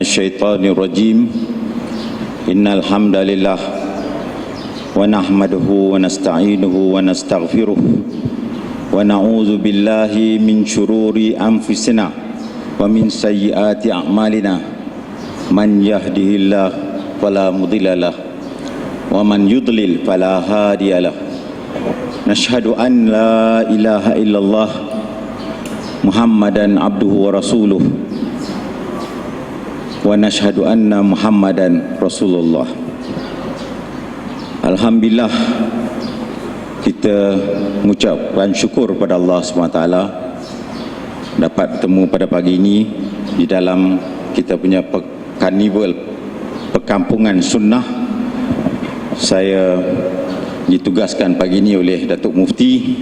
minasyaitonirrajim. Innal hamdalillah wa nahmaduhu wa nasta'inuhu wa nastaghfiruh wa na'udzu billahi min syururi anfusina wa min sayyiati a'malina. Man yahdihillah fala mudhillalah wa man yudlil fala hadiyalah. Nashhadu an la ilaha illallah Muhammadan abduhu wa rasuluh wa nashhadu anna Muhammadan Rasulullah. Alhamdulillah, kita mengucapkan syukur pada Allah SWT dapat bertemu pada pagi ini di dalam kita punya karnival perkampungan sunnah. Saya ditugaskan pagi ini oleh Datuk Mufti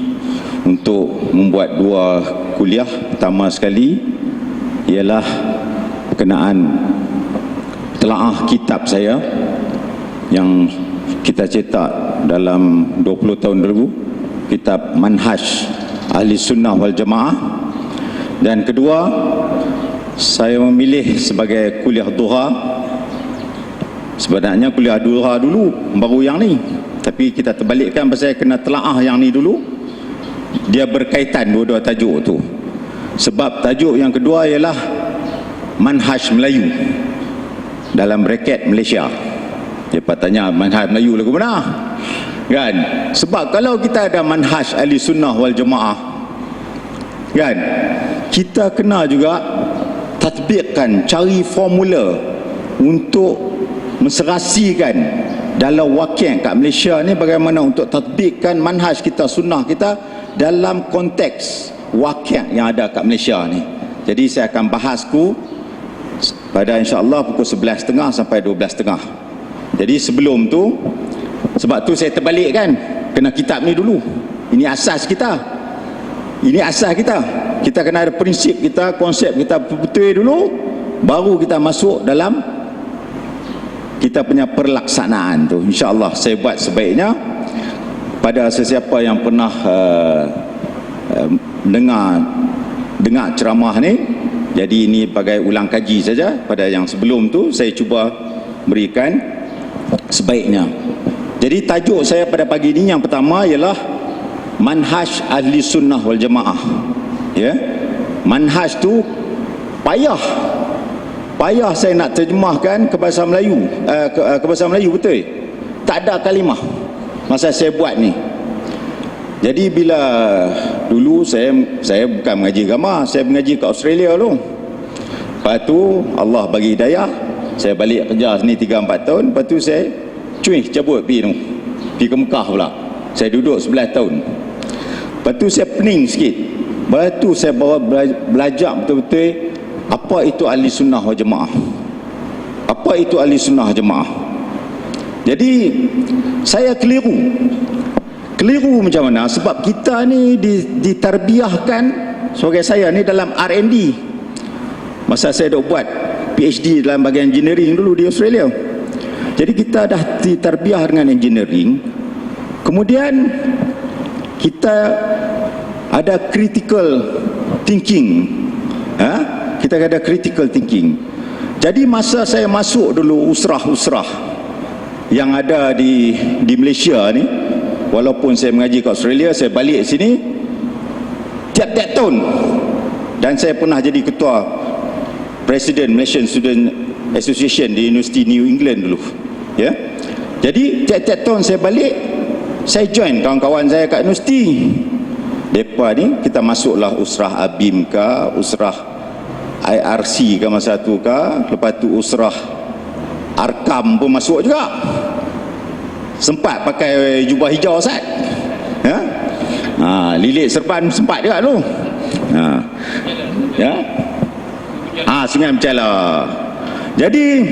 untuk membuat dua kuliah. Pertama sekali ialah berkenaan telaah kitab saya yang kita cetak dalam 20 tahun dulu, kitab Manhaj Ahli Sunnah wal Jamaah. Dan kedua, saya memilih sebagai kuliah duha. Sebenarnya kuliah duha dulu baru yang ni, tapi kita terbalikkan pasal kena telaah yang ni dulu. Dia berkaitan dua-dua tajuk tu. Sebab tajuk yang kedua ialah Manhaj Melayu dalam braket Malaysia. Dia tanya manhaj Melayu lagu mana? Kan? Sebab kalau kita ada manhaj ahli sunnah wal jamaah, kan? Kita kena juga tatbikkan, cari formula untuk menserasikan dalam wakil kat Malaysia ni bagaimana untuk tatbikkan manhaj kita, sunnah kita dalam konteks wakil yang ada kat Malaysia ni. Jadi saya akan bahasku pada insya-Allah pukul 11.30 sampai 12.30. Jadi sebelum tu, sebab tu saya terbalikkan, kena kitab ni dulu. Ini asas kita. Ini asas kita. Kita kena ada prinsip kita, konsep kita betul dulu, baru kita masuk dalam kita punya perlaksanaan tu. Insya-Allah saya buat sebaiknya. Pada sesiapa yang pernah dengar ceramah ni, jadi ini bagai ulang kaji saja. Pada yang sebelum tu saya cuba berikan sebaiknya. Jadi tajuk saya pada pagi ini yang pertama ialah Manhaj Ahli Sunnah wal Jamaah. Ya. Manhaj tu payah saya nak terjemahkan ke bahasa Melayu, ke bahasa Melayu betul. Tak ada kalimah masa saya buat ni. Jadi bila dulu saya bukan mengaji agama, saya mengaji kat Australia dulu. Lepas tu Allah bagi hidayah, saya balik kerja sini 3-4 tahun. Lepas tu saya cabut pergi ke Mekah pula. Saya duduk 11 tahun. Lepas tu saya pening sikit. Lepas tu saya belajar betul-betul apa itu ahli sunnah wal jamaah. Apa itu ahli sunnah jamaah. Jadi saya keliru macam mana? Sebab kita ni ditarbiahkan, sebagai saya ni dalam R&D. Masa saya dah buat PhD dalam bahagian engineering dulu di Australia. Jadi kita dah ditarbiah dengan engineering. Kemudian kita ada critical thinking. Kita ada critical thinking. Jadi masa saya masuk dulu usrah-usrah yang ada di Malaysia ni, walaupun saya mengaji kat Australia, saya balik sini tiap-tiap tahun. Dan saya pernah jadi ketua Presiden Malaysian Student Association di University New England dulu. Ya. Jadi tiap-tiap tahun saya balik, saya join kawan-kawan saya kat universiti. Depa ni kita masuklah usrah ABIM ke, usrah IRC ke masa tu ke, lepas tu usrah Arkam pun masuk juga. Sempat pakai jubah hijau Ustaz. Ya. Lilit serban sempat juga tu. Ya. Sungai Mencala. Jadi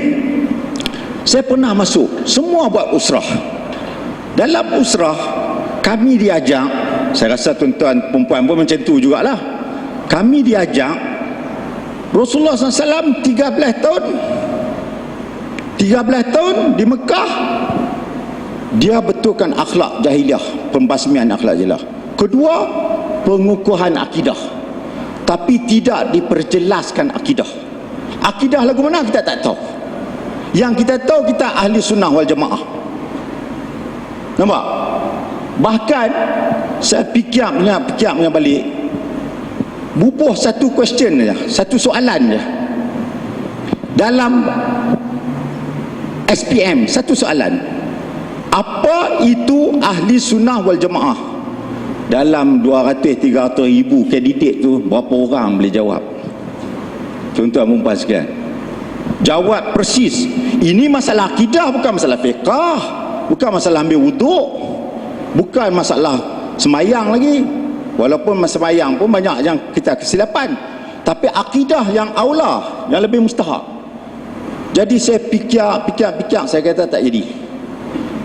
saya pernah masuk, semua buat usrah. Dalam usrah kami diajak, saya rasa tuan-tuan perempuan pun macam tu jugalah. Kami diajak Rasulullah SAW 13 tahun di Mekah, dia betulkan akhlak jahiliah, pembasmian akhlak jahiliah. Kedua, pengukuhan akidah, tapi tidak diperjelaskan akidah. Akidah lagu mana kita tak tahu. Yang kita tahu kita ahli sunnah wal jamaah. Nampak? Bahkan saya fikir balik, bubuh satu question saja, satu soalan je dalam SPM, satu soalan. Apa itu ahli sunnah wal jamaah? Dalam 200-300 ribu kandidat tu, berapa orang boleh jawab? Tuan-tuan dan puan sekalian, jawab persis. Ini masalah akidah, bukan masalah fiqah, bukan masalah ambil wuduk, bukan masalah semayang lagi. Walaupun masa semayang pun banyak yang kita kesilapan, tapi akidah yang aula, yang lebih mustahak. Jadi saya fikir, saya kata tak jadi.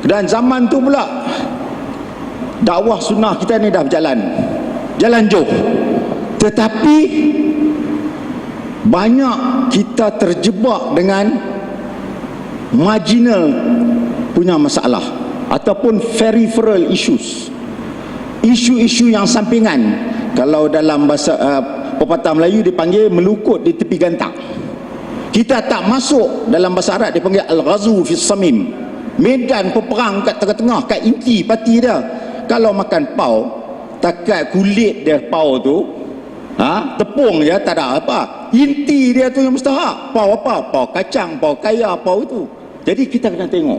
Dan zaman tu pula dakwah sunnah kita ni dah berjalan, jalan jauh, tetapi banyak kita terjebak dengan marginal punya masalah ataupun peripheral issues, isu-isu yang sampingan. Kalau dalam bahasa pepatah Melayu dipanggil melukut di tepi gantang. Kita tak masuk, dalam bahasa Arab dipanggil al-ghazu fis samim, medan peperang kat tengah-tengah, kat inti parti dia. Kalau makan pau, takat kulit dia pau tu, tepung je, tak ada apa. Inti dia tu yang mustahak. Pau apa? Pau kacang, pau kaya, pau itu. Jadi kita kena tengok.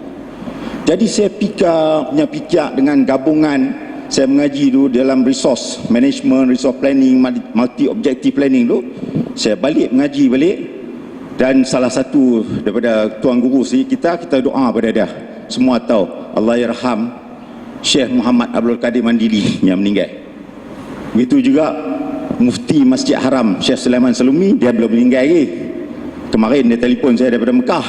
Jadi saya fikir dengan gabungan, saya mengaji dulu dalam resource management, resource planning, multi objective planning tu. Saya balik mengaji balik, dan salah satu daripada tuan guru kita doa pada dia. Semua tahu, Allah yarham Syekh Muhammad Abdul Qadir Mandili yang meninggal. Begitu juga Mufti Masjid Haram Syekh Sulaiman Salumi, dia belum meninggal lagi. Kemarin dia telefon saya daripada Mekah,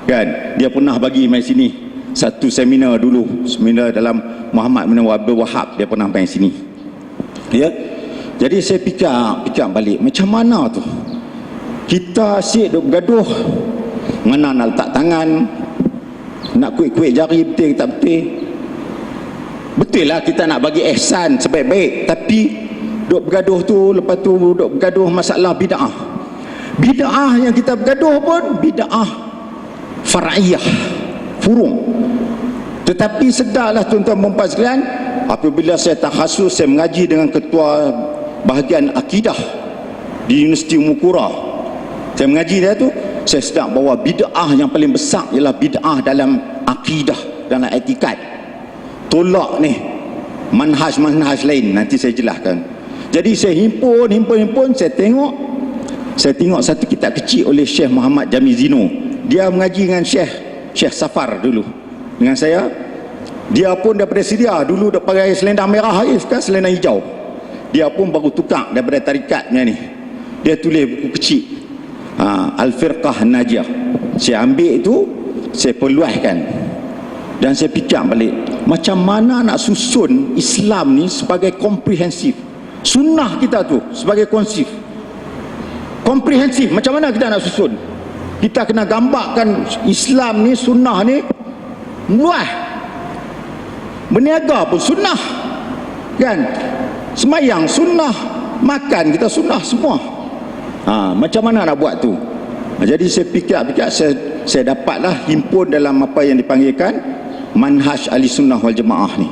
kan, dia pernah bagi mai sini satu seminar dulu, seminar dalam Muhammad bin Abdul Wahab, dia pernah main sini, ya. Jadi saya fikir balik, macam mana tu kita asyik duk bergaduh, mana nak letak tangan, nak kuik-kuik jari betul ke tak betul. Betul lah kita nak bagi ihsan sebaik-baik, tapi duk bergaduh tu, lepas tu duk bergaduh masalah bid'ah. Bid'ah yang kita bergaduh pun bid'ah far'iyah, furung. Tetapi sedarlah tuan-tuan dan puan sekalian, apabila saya takhasus, saya mengaji dengan ketua bahagian akidah di Universiti Ummul Qura, saya mengaji dia tu, saya sedar bahawa bid'ah yang paling besar ialah bid'ah dalam akidah, dalam etikad. Tolak ni manhaj lain, nanti saya jelaskan. Jadi saya himpun, saya tengok satu kitab kecil oleh Syekh Muhammad Jamil Zino. Dia mengaji dengan Syekh Safar dulu dengan saya. Dia pun daripada Syria, dulu dah pakai selendang merah, sekarang selendang hijau. Dia pun baru tukar daripada tarikatnya ni. Dia tulis buku kecil, Al-Firqah Najiyah. Saya ambil itu, saya perluaskan, dan saya fikir balik, macam mana nak susun Islam ni sebagai komprehensif, sunnah kita tu sebagai komprehensif. Macam mana kita nak susun? Kita kena gambarkan Islam ni, sunnah ni luas. Berniaga pun sunnah, kan? Semayang sunnah, makan kita sunnah semua. Macam mana nak buat tu? Jadi saya fikir, saya dapatlah himpun dalam apa yang dipanggilkan manhaj ahli sunnah wal jamaah ni.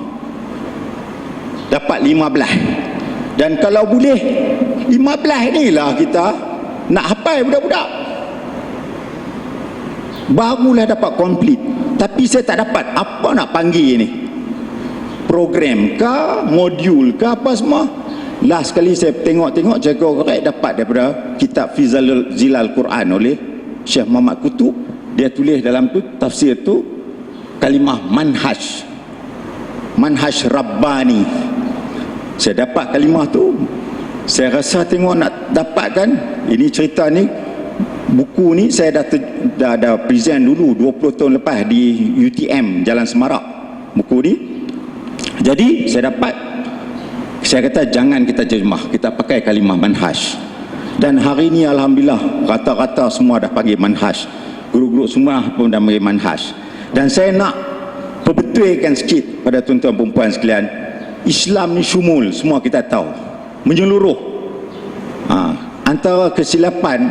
Dapat 15. Dan kalau boleh 15 ni lah kita nak hafal budak-budak, barulah dapat komplit. Tapi saya tak dapat apa nak panggil ni, program ke, modul ke, apa semua. Last sekali saya tengok jaga korek, dapat daripada kitab Zilal Quran oleh Syekh Muhammad Kutub. Dia tulis dalam tu, tafsir tu, kalimah manhaj Rabbani. Saya dapat kalimah tu, saya rasa tengok nak dapatkan ini cerita ni, buku ni saya dah present dulu 20 tahun lepas di UTM Jalan Semarak, buku ni. Jadi saya dapat, saya kata jangan kita terjemah, kita pakai kalimah manhaj. Dan hari ni alhamdulillah rata-rata semua dah panggil manhaj, guru-guru semua pun dah panggil manhaj. Dan saya nak perbetulkan sikit pada tuan-tuan dan puan sekalian, Islam ni syumul, semua kita tahu, menyeluruh. Antara kesilapan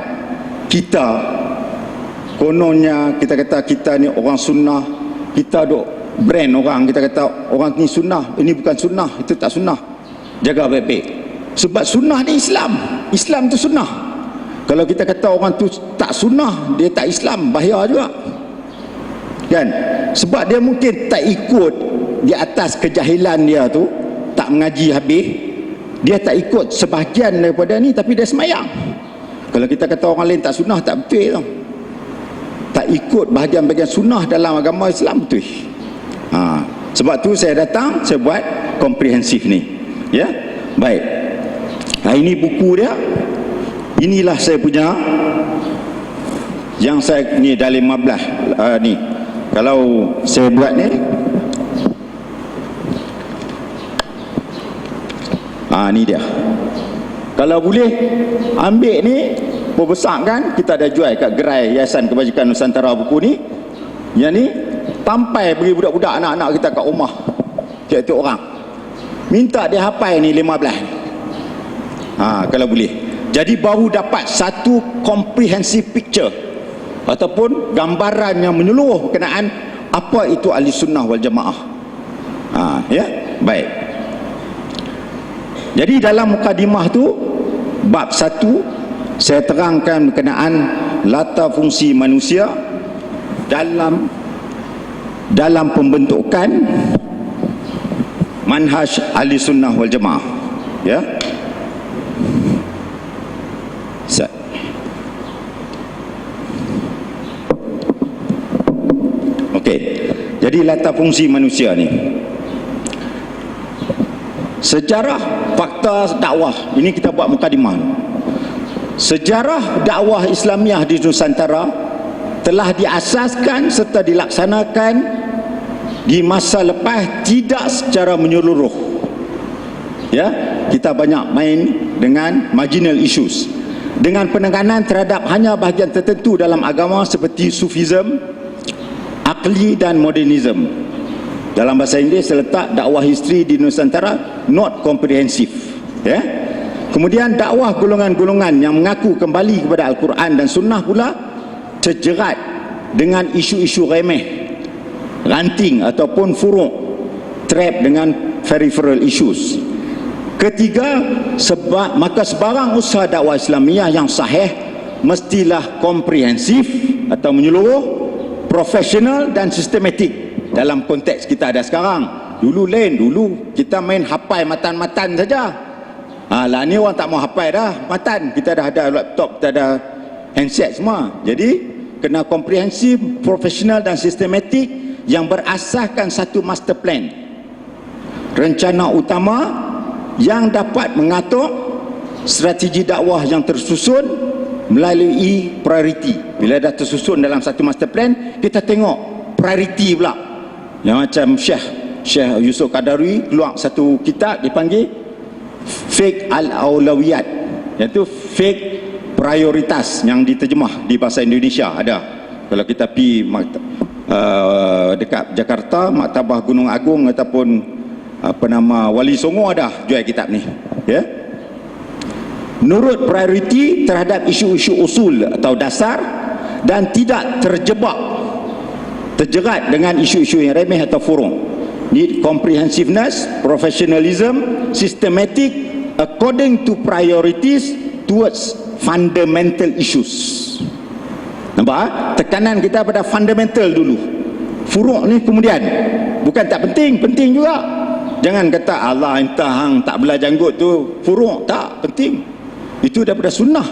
kita kononnya kita kata kita ni orang sunnah, kita duk brand orang, kita kata orang ni sunnah, ini bukan sunnah, itu tak sunnah. Jaga baik-baik, sebab sunnah ni Islam, Islam tu sunnah. Kalau kita kata orang tu tak sunnah, dia tak Islam, bahaya juga kan. Sebab dia mungkin tak ikut di atas kejahilan dia tu, tak mengaji habis, dia tak ikut sebahagian daripada ni, tapi dia semayang. Kalau kita kata orang lain tak sunnah, tak betul tau. Tak ikut bahagian-bahagian sunnah dalam agama Islam, betul. Sebab tu saya datang, saya buat komprehensif ni. Ya, baik. Ini buku dia. Inilah saya punya, yang saya ni dah 15 ni. Kalau saya buat ni, ni dia. Kalau boleh ambil ni, perbesarkan, kita ada jual kat gerai Yayasan Kebajikan Nusantara buku ni. Yang ni tampai bagi budak-budak anak-anak kita kat rumah, tiap-tiap orang minta dia hafal ni 15 ni. Kalau boleh, jadi baru dapat satu comprehensive picture ataupun gambaran yang menyeluruh berkenaan apa itu ahli sunnah wal jamaah. Ya, baik. Jadi dalam mukadimah tu, bab 1, saya terangkan berkenaan latar fungsi manusia dalam pembentukan manhaj ahli sunnah wal jamaah. Ya, okey. Jadi latar fungsi manusia ni, sejarah fakta dakwah, ini kita buat mukadimah. Sejarah dakwah Islamiah di Nusantara telah diasaskan serta dilaksanakan di masa lepas tidak secara menyeluruh. Ya, kita banyak main dengan marginal issues, dengan penekanan terhadap hanya bahagian tertentu dalam agama seperti Sufism, akli dan modernism. Dalam bahasa Inggeris terletak dakwah history di Nusantara not comprehensive. Ya. Kemudian dakwah golongan-golongan yang mengaku kembali kepada Al-Quran dan Sunnah pula terjerat dengan isu-isu remeh, ranting ataupun furuk, trap dengan peripheral issues. Ketiga, maka sebarang usaha dakwah Islamiah yang sahih mestilah komprehensif atau menyeluruh, profesional dan sistematik. Dalam konteks kita ada sekarang, dulu lain. Dulu kita main hafal matan-matan saja. Lah ni orang tak mau hafal dah matan, kita dah ada laptop, kita ada handset semua. Jadi kena komprehensif, profesional dan sistematik yang berasaskan satu master plan, rencana utama yang dapat mengatur strategi dakwah yang tersusun melalui priority. Bila dah tersusun dalam satu master plan, kita tengok priority pula. Yang macam Syekh Yusuf Qadarwi keluar satu kitab dipanggil Fiqh Al-Awlawiyat, iaitu fiqh prioritas, yang diterjemah di bahasa Indonesia ada. Kalau kita pergi dekat Jakarta, Maktabah Gunung Agung ataupun Wali Songo ada jual kitab ni. Ya, menurut prioriti terhadap isu-isu usul atau dasar dan tidak terjerat dengan isu-isu yang remeh atau furung. Need comprehensiveness, professionalism, systematic according to priorities towards fundamental issues. Nampak? Tekanan kita pada fundamental dulu, furuk ni kemudian. Bukan tak penting, penting juga. Jangan kata Allah entah hang tak belah janggut tu furuk, tak penting. Itu daripada sunnah,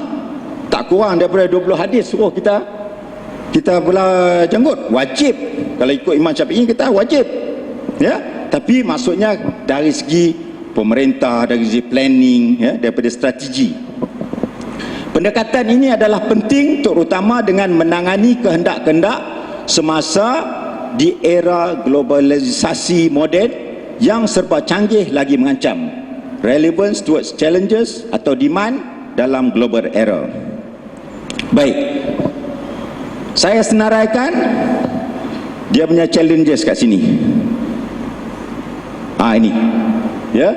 tak kurang daripada 20 hadis suruh kita belah janggut, wajib. Kalau ikut Imam Syafi'i kita wajib. Ya, tapi maksudnya dari segi pemerintah, dari segi planning, ya, daripada strategi. Pendekatan ini adalah penting terutama dengan menangani kehendak-kehendak semasa di era globalisasi moden yang serba canggih lagi mengancam relevance towards challenges atau demand dalam global era. Baik, saya senaraikan dia punya challenges kat sini. Ini ya,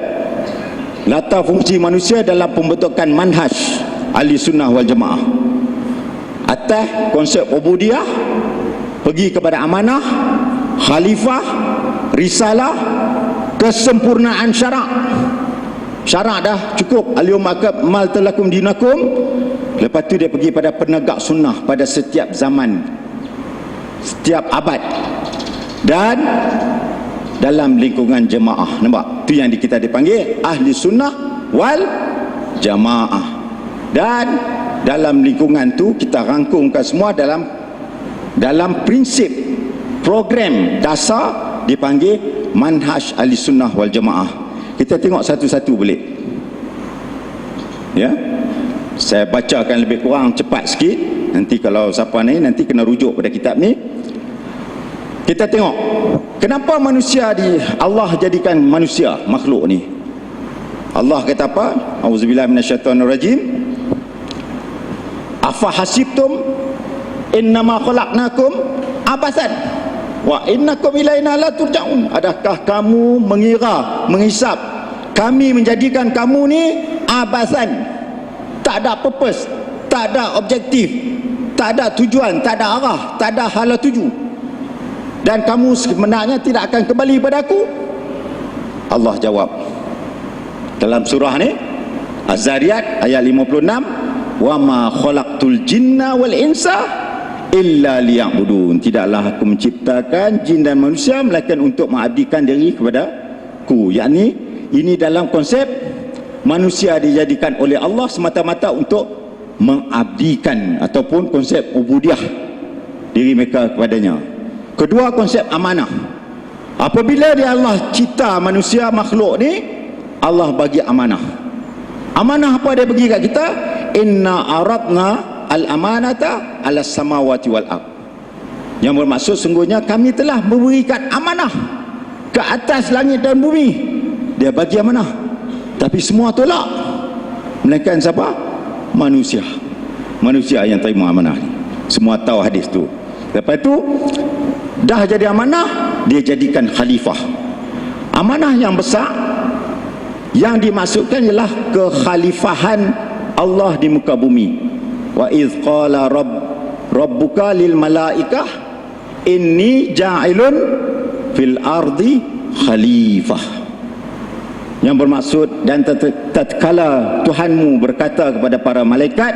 latar fungsi manusia dalam pembentukan manhaj ahli sunnah wal jamaah. atas konsep ubudiyah, pergi kepada amanah, khalifah, risalah, kesempurnaan syarak. Syarak dah cukup, al-yawma akmaltu lakum dinakum. Lepas tu dia pergi pada penegak sunnah pada setiap zaman, setiap abad, dan dalam lingkungan jemaah. Nampak? Tu yang kita dipanggil ahli sunnah wal jamaah. Dan dalam lingkungan tu kita rangkumkan semua dalam prinsip program dasar dipanggil manhaj ahli sunnah wal jamaah. Kita tengok satu-satu boleh. Ya. Saya bacakan lebih kurang cepat sikit. Nanti kalau siapa ni nanti kena rujuk pada kitab ni. Kita tengok kenapa Allah jadikan manusia makhluk ni. Allah kata apa? Auzubillahi minasyaitonirrajim. Afa hasibtum innama khalaqnakum abasan wa innakum ilaina la turja'un. Adakah kamu menghisap kami menjadikan kamu ni abasan, tak ada purpose, tak ada objektif, tak ada tujuan, tak ada arah, tak ada hala tuju, dan kamu sebenarnya tidak akan kembali pada aku? Allah jawab dalam surah ni Az-Zariyat ayat 56, wa ma khalaqtul jinna wal insa illa liya'budun. Tidaklah aku menciptakan jin dan manusia melainkan untuk mengabdikan diri kepada ku. Yakni ini dalam konsep manusia dijadikan oleh Allah semata-mata untuk mengabdikan ataupun konsep ubudiyah diri mereka kepadanya. Kedua, konsep amanah. Apabila Allah cipta manusia makhluk ni, Allah bagi amanah. Amanah apa dia bagi kat kita? Inna aradna al-amanata ala samawati wal ard. Yang bermaksud sungguhnya kami telah memberikan amanah ke atas langit dan bumi. Dia bagi amanah, tapi semua tolak, melainkan siapa? Manusia. Manusia yang terima amanah ni. Semua tahu hadis tu. Lepas tu dah jadi amanah, dia jadikan khalifah. Amanah yang besar yang dimaksudkan ialah kekhalifahan Allah di muka bumi. Wa iz qala rabbuka lil malaikah inni ja'ilun fil ardi khalifah. Yang bermaksud, dan tatkala Tuhanmu berkata kepada para malaikat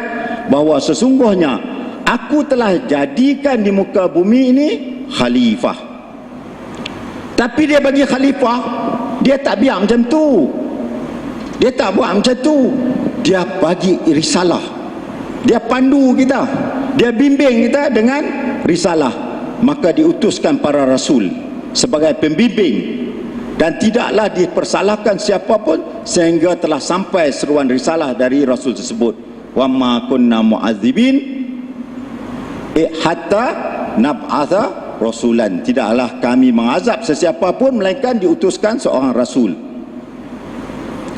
bahawa sesungguhnya aku telah jadikan di muka bumi ini khalifah. Tapi dia bagi khalifah, dia tak biar macam tu, dia tak buat macam tu. Dia bagi risalah, dia pandu kita, dia bimbing kita dengan risalah. Maka diutuskan para rasul sebagai pembimbing, dan tidaklah dipersalahkan siapapun sehingga telah sampai seruan risalah dari rasul tersebut. Wa ma kunna mu'adzibin hatta nab'atha rasulan. Tidaklah kami mengazab sesiapa pun melainkan diutuskan seorang rasul.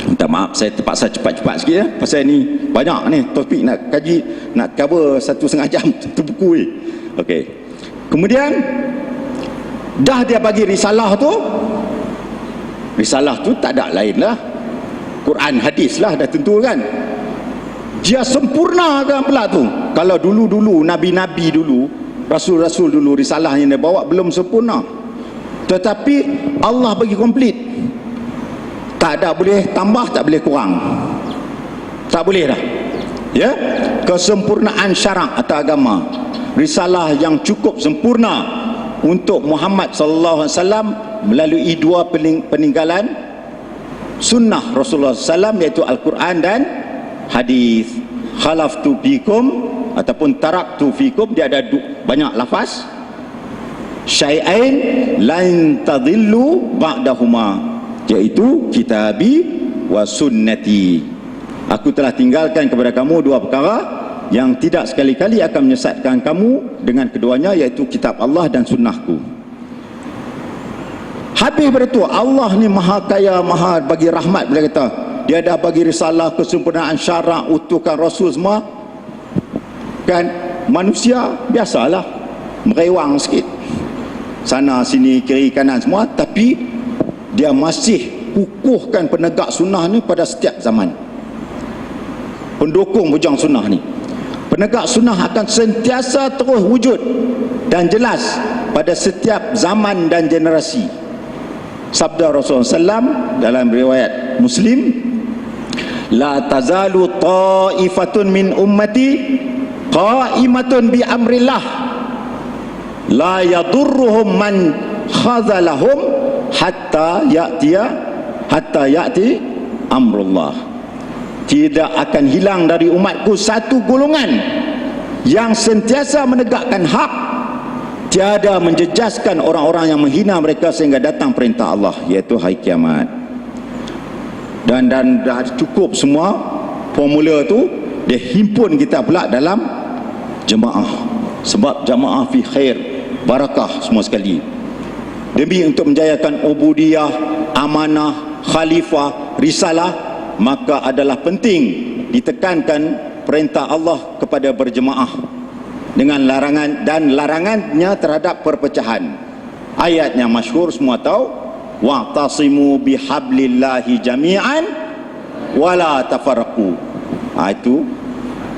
Minta maaf saya terpaksa cepat-cepat sikit ya, pasal ni banyak ni topik nak kaji, nak cover 1,5 jam satu buku ni. Okey. Kemudian dah dia bagi risalah tu. Risalah tu tak ada lain lah, Quran hadis lah, dah tentu kan. Dia sempurnakan pula tu. Kalau dulu-dulu nabi-nabi dulu, rasul-rasul dulu, risalah yang dia bawa belum sempurna, tetapi Allah bagi komplit. Tak ada boleh tambah, tak boleh kurang, tak boleh dah. Ya, kesempurnaan syarak atau agama, risalah yang cukup sempurna untuk Muhammad sallallahu alaihi wasallam melalui dua peninggalan sunnah Rasulullah SAW, iaitu Al-Quran dan hadis. Khalaftu fikum ataupun taraktu fikum, dia ada banyak lafaz. Syai'ain lan tadillu ba'dahuma, iaitu kitabi wa sunnati. Aku telah tinggalkan kepada kamu dua perkara yang tidak sekali-kali akan menyesatkan kamu dengan keduanya, iaitu kitab Allah dan sunnahku. Habis pada tu, Allah ni maha kaya, maha bagi rahmat. Bila kata dia dah bagi risalah, kesempurnaan syarak, utuhkan rasul semua, kan manusia biasalah merewang sikit sana sini kiri kanan semua, tapi dia masih kukuhkan penegak sunnah ni pada setiap zaman, pendukung bujang sunnah ni. penegak sunnah akan sentiasa terus wujud dan jelas pada setiap zaman dan generasi. Sabda Rasulullah SAW dalam riwayat Muslim, la tazalu ta'ifatun min ummati qa'imatun bi amrillah la yadurruhum man khazalahum hatta ya'ti amrullah. Tidak akan hilang dari umatku satu golongan yang sentiasa menegakkan hak, tiada menjejaskan orang-orang yang menghina mereka sehingga datang perintah Allah, iaitu hari kiamat. Dan dah cukup semua formula tu, dia himpun kita pula dalam jemaah. Sebab jemaah fi khair, barakah semua sekali. Demi untuk menjayakan ubudiyah, amanah, khalifah, risalah, maka adalah penting ditekankan perintah Allah kepada berjemaah dengan larangan dan larangannya terhadap perpecahan. Ayat yang masyhur semua tahu, wa'tasimu bihablillahi jami'an wala tafarraqu. Itu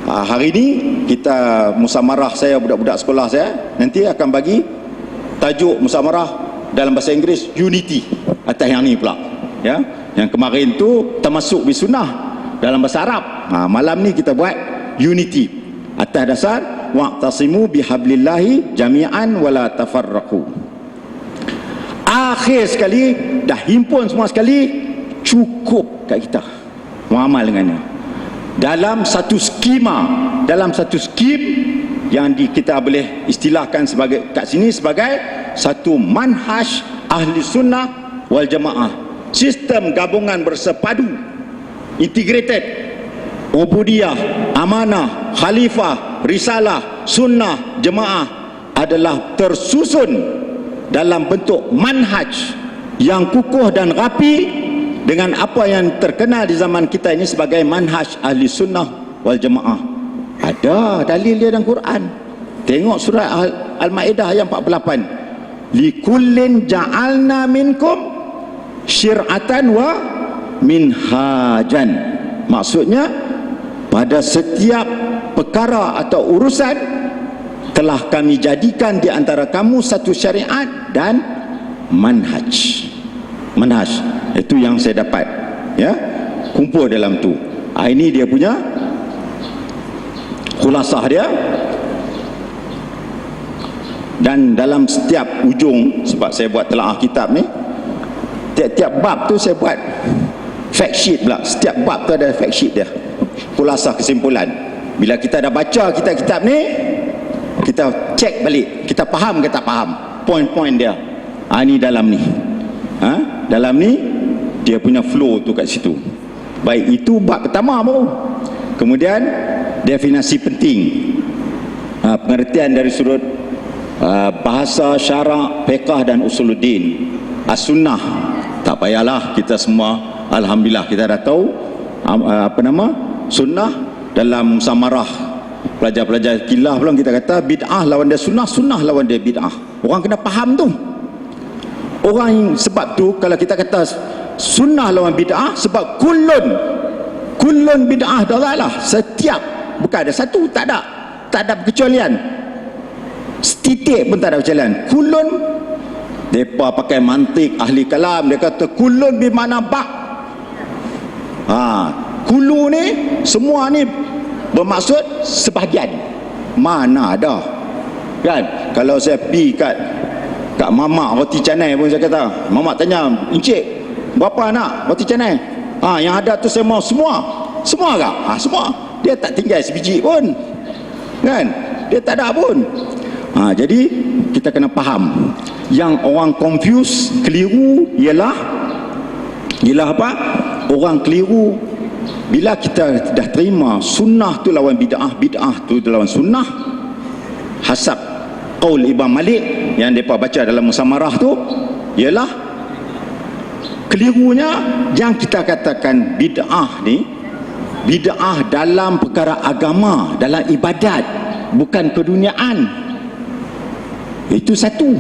hari ini kita musamarah, saya budak-budak sekolah saya nanti akan bagi tajuk musamarah dalam bahasa Inggeris unity. Atas yang ni pula, ya, yang kemarin tu termasuk bisunnah dalam bahasa Arab. Malam ni kita buat unity atas dasar wa'tasimu bihablillahi jami'an wala tafarraqu. Akhir sekali dah himpun semua sekali, cukup kat kita mengamal dengannya dalam satu skema, dalam satu skim yang kita boleh istilahkan sebagai kat sini sebagai satu manhaj ahli sunnah wal jamaah, sistem gabungan bersepadu, integrated, ubudiyah, amanah, khalifah, risalah, sunnah, jemaah adalah tersusun dalam bentuk manhaj yang kukuh dan rapi dengan apa yang terkenal di zaman kita ini sebagai manhaj ahli sunnah wal jemaah. Ada dalil dia dalam Quran. Tengok surah Al-Ma'idah ayat 48. Likullin ja'alna minkum syir'atan wa minhajan. Maksudnya pada setiap perkara atau urusan telah kami jadikan di antara kamu satu syariat dan manhaj. Manhaj itu yang saya dapat, ya, kumpul dalam tu. Ini dia punya khulasah dia. Dan dalam setiap ujung, sebab saya buat telaah kitab ni, tiap-tiap bab tu saya buat fact sheet pula. Setiap bab tu ada fact sheet dia, khulasah kesimpulan. Bila kita dah baca kitab-kitab ni, kita cek balik, kita faham ke tak faham poin-poin dia. Ini dalam ni, dalam ni dia punya flow tu kat situ. Baik, itu bab pertama baru. Kemudian definisi penting, pengertian dari sudut bahasa, syarak, fiqh dan usuluddin. As-sunnah tak payahlah, kita semua alhamdulillah kita dah tahu sunnah. Dalam musamarah pelajar-pelajar kilah belum kita kata bid'ah lawan dia sunnah, sunnah lawan dia bid'ah. Orang kena faham tu. Orang sebab tu kalau kita kata sunnah lawan bid'ah, sebab kullun bid'ah dalalah. Setiap, bukan ada satu, tak ada kecualian. Setitik pun tak ada kecualian. Kullun, mereka pakai mantik ahli kalam, dia kata kullun bermakna bak. Kulu ni semua ni bermaksud sebahagian. Mana ada, kan? Kalau saya pergi kat mamak roti canai pun, saya kata, mamak tanya, encik berapa anak roti canai? Yang ada tu saya mau semua ke? Semua. Dia tak tinggal sebiji pun, kan? Dia tak ada pun. Jadi kita kena faham. Yang orang confuse, keliru ialah apa? Orang keliru bila kita dah terima sunnah tu lawan bid'ah, bid'ah tu lawan sunnah, hasab qaul Imam Malik yang mereka baca dalam musamarah tu, ialah kelirunya yang kita katakan bid'ah ni, bid'ah dalam perkara agama, dalam ibadat, bukan keduniaan. Itu satu.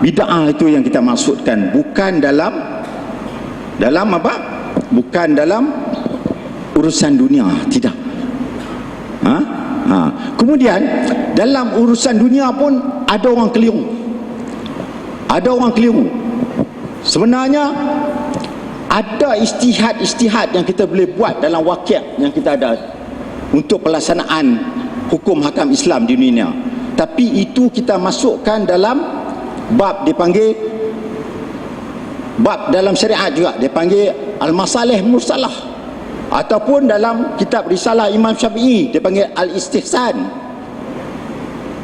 Bid'ah itu yang kita maksudkan, bukan dalam apa? Bukan dalam urusan dunia, tidak. Kemudian dalam urusan dunia pun ada orang keliru. Sebenarnya ada istihad yang kita boleh buat dalam wakil yang kita ada untuk pelaksanaan hukum hakam Islam di dunia. Tapi itu kita masukkan dalam bab dipanggil, bab dalam syariat juga dipanggil al-masalih mursalah, ataupun dalam kitab risalah Imam Syafi'i dipanggil al-istihsan,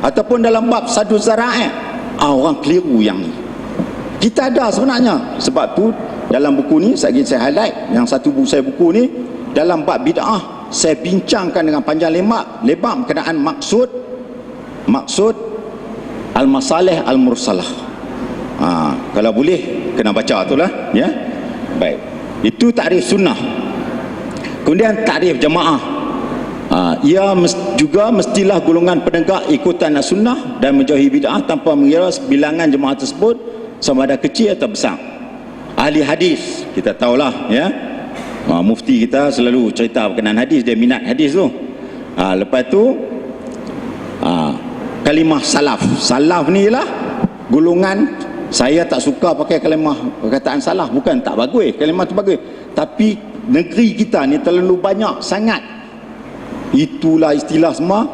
ataupun dalam bab saduz zara'i. Orang keliru yang ni kita ada sebenarnya. Sebab tu dalam buku ni saya highlight, yang satu buku saya buku ni, dalam bab bid'ah saya bincangkan dengan panjang lebar berkenaan maksud al-masalih al-mursalah. Kalau boleh kena baca tu lah, ya. Baik, itu takrif sunnah. Kemudian takrif jamaah, ia juga mestilah golongan penegak ikutan sunnah dan menjauhi bid'ah tanpa mengira bilangan jemaah tersebut sama ada kecil atau besar. Ahli hadis kita tahulah, ya, mufti kita selalu cerita berkenaan hadis, dia minat hadis tu. Lepas tu kalimah salaf ni ialah golongan, saya tak suka pakai kalimah perkataan salaf, bukan tak bagus, kalimah tu bagus, tapi negeri kita ni terlalu banyak sangat itulah istilah semua.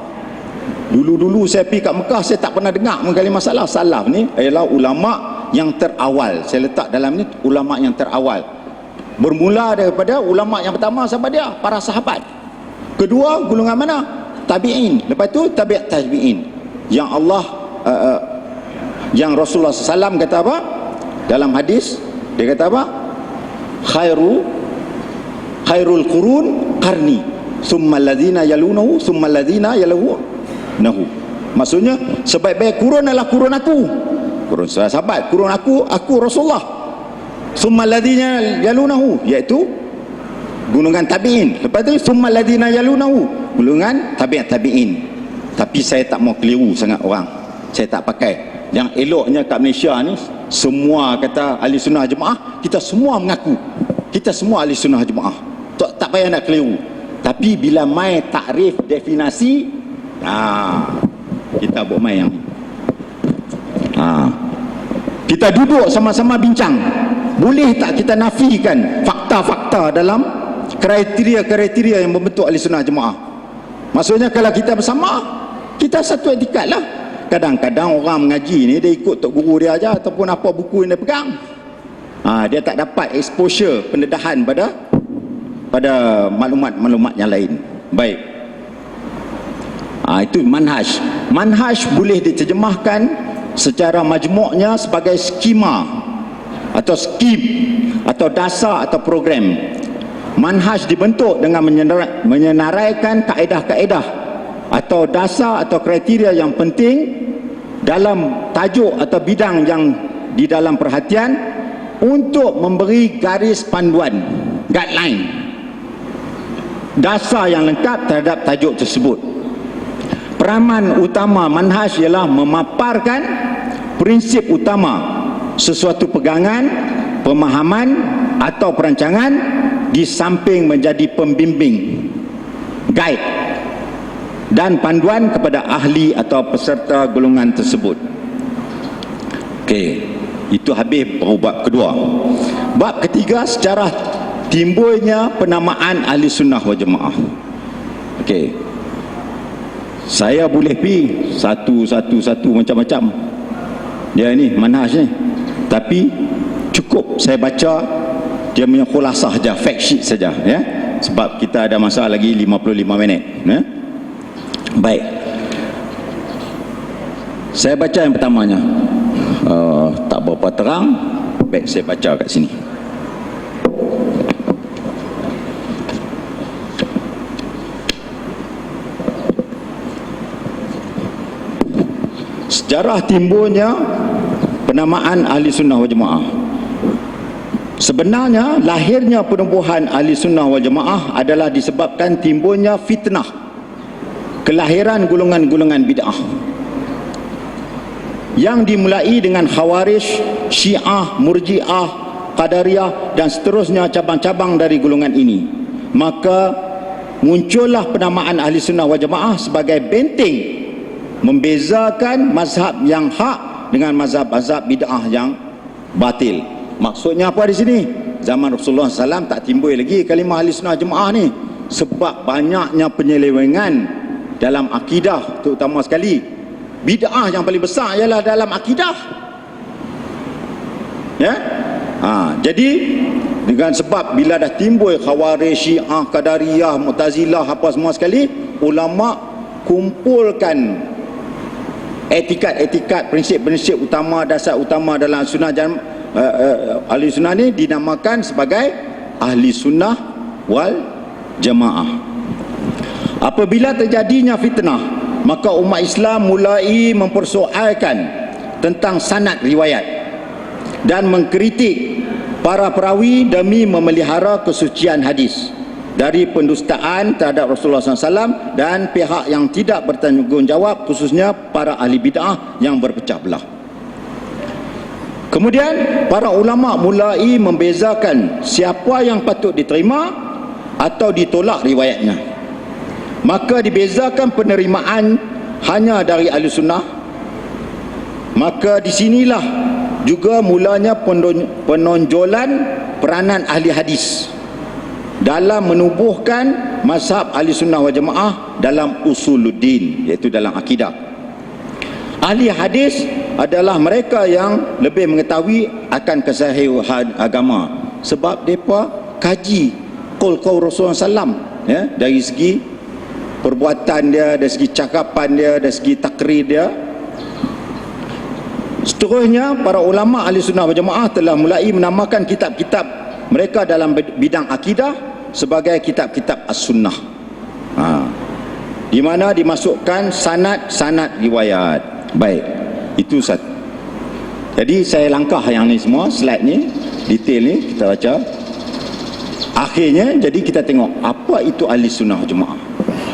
Dulu saya pergi kat Mekah, saya tak pernah dengar kalimah salaf. Salaf ni ialah ulama yang terawal. Saya letak dalam ni ulama yang terawal, bermula daripada ulama yang pertama siapa dia? Para sahabat. Kedua golongan mana? Tabi'in. Lepas tu tabi'at tabi'in. Yang Allah yang Rasulullah SAW kata apa dalam hadis? Dia kata apa? Khairul qurun qarni, summa alladhina yalunahu, summa alladhina yalunahu. Maksudnya sebaik-baik kurun adalah kurun aku, kurun sahabat, kurun aku Rasulullah. Summa alladhina yalunahu, iaitu golongan tabi'in. Lepas tu summa alladhina yalunahu, golongan tabi'at tabi'in. Tapi saya tak mau keliru sangat orang, saya tak pakai. Yang eloknya kat Malaysia ni semua kata ahli sunnah jemaah, kita semua mengaku kita semua ahli sunnah jemaah, tak payah nak keliru. Tapi bila mai takrif definisi, kita buat mai yang kita duduk sama-sama bincang, boleh tak kita nafikan fakta-fakta dalam kriteria-kriteria yang membentuk ahli sunnah jemaah. Maksudnya kalau kita bersama, kita satu etikat lah. Kadang-kadang orang mengaji ni dia ikut tok guru dia aja, ataupun apa buku yang dia pegang, dia tak dapat exposure, pendedahan pada maklumat-maklumat yang lain. Baik, itu manhaj boleh diterjemahkan secara majmuknya sebagai skema atau skim atau dasar atau program. Manhaj dibentuk dengan menyenaraikan kaedah-kaedah atau dasar atau kriteria yang penting dalam tajuk atau bidang yang di dalam perhatian, untuk memberi garis panduan, guideline, dasar yang lengkap terhadap tajuk tersebut. Peranan utama manhaj ialah memaparkan prinsip utama sesuatu pegangan, pemahaman atau perancangan, di samping menjadi pembimbing, guide dan panduan kepada ahli atau peserta golongan tersebut. Okey, itu habis bab kedua. Bab ketiga, sejarah timbulnya penamaan ahli sunnah wal jemaah. Okey, saya boleh pergi satu macam-macam dia ni manhaj ni, tapi cukup saya baca dia punya khulasah saja, fact sheet saja, ya, sebab kita ada masa lagi 55 minit, ya. Baik, saya baca yang pertamanya, tak berapa terang. Baik, saya baca kat sini. Sejarah timbulnya penamaan ahli sunnah wal jemaah. Sebenarnya lahirnya penubuhan ahli sunnah wal jemaah adalah disebabkan timbulnya fitnah kelahiran golongan-golongan bid'ah yang dimulai dengan Khawarij, Syiah, Murji'ah, Qadariyah dan seterusnya cabang-cabang dari golongan ini. Maka muncullah penamaan Ahli Sunnah wal Jamaah sebagai benteng membezakan mazhab yang hak dengan mazhab-mazhab bid'ah yang batil. Maksudnya apa di sini? Zaman Rasulullah SAW tak timbul lagi kalimah Ahli Sunnah Jamaah ni, sebab banyaknya penyelewengan dalam akidah, terutama sekali bid'ah yang paling besar ialah dalam akidah. Ya? Jadi dengan sebab bila dah timbul Khawarij, Syiah, Qadariyah, Mu'tazilah, apa semua sekali, ulama kumpulkan etikat-etikat, prinsip-prinsip utama, dasar utama dalam sunnah Ahli Sunnah ni dinamakan sebagai Ahli Sunnah wal Jamaah. Apabila terjadinya fitnah, maka umat Islam mulai mempersoalkan tentang sanad riwayat dan mengkritik para perawi demi memelihara kesucian hadis dari pendustaan terhadap Rasulullah SAW dan pihak yang tidak bertanggungjawab, khususnya para ahli bid'ah yang berpecah belah. Kemudian para ulama mulai membezakan siapa yang patut diterima atau ditolak riwayatnya. Maka dibezakan penerimaan hanya dari ahli sunnah. Maka disinilah juga mulanya penonjolan peranan ahli hadis dalam menubuhkan mazhab Ahli Sunnah wal Jamaah dalam usuluddin, iaitu dalam akidah. Ahli hadis adalah mereka yang lebih mengetahui akan kesahihan agama, sebab mereka kaji qaul Rasulullah SAW, ya, dari segi perbuatan dia, dari segi cakapan dia, dari segi takrir dia. Seterusnya, para ulama Ahli Sunnah wal Jamaah telah mulai menamakan kitab-kitab mereka dalam bidang akidah sebagai kitab-kitab as-sunnah, di mana dimasukkan sanad-sanad riwayat. Baik, itu satu. Jadi saya langkah yang ni semua, slide ni, detail ni kita baca. Akhirnya, jadi kita tengok apa itu Ahli Sunnah wal Jamaah,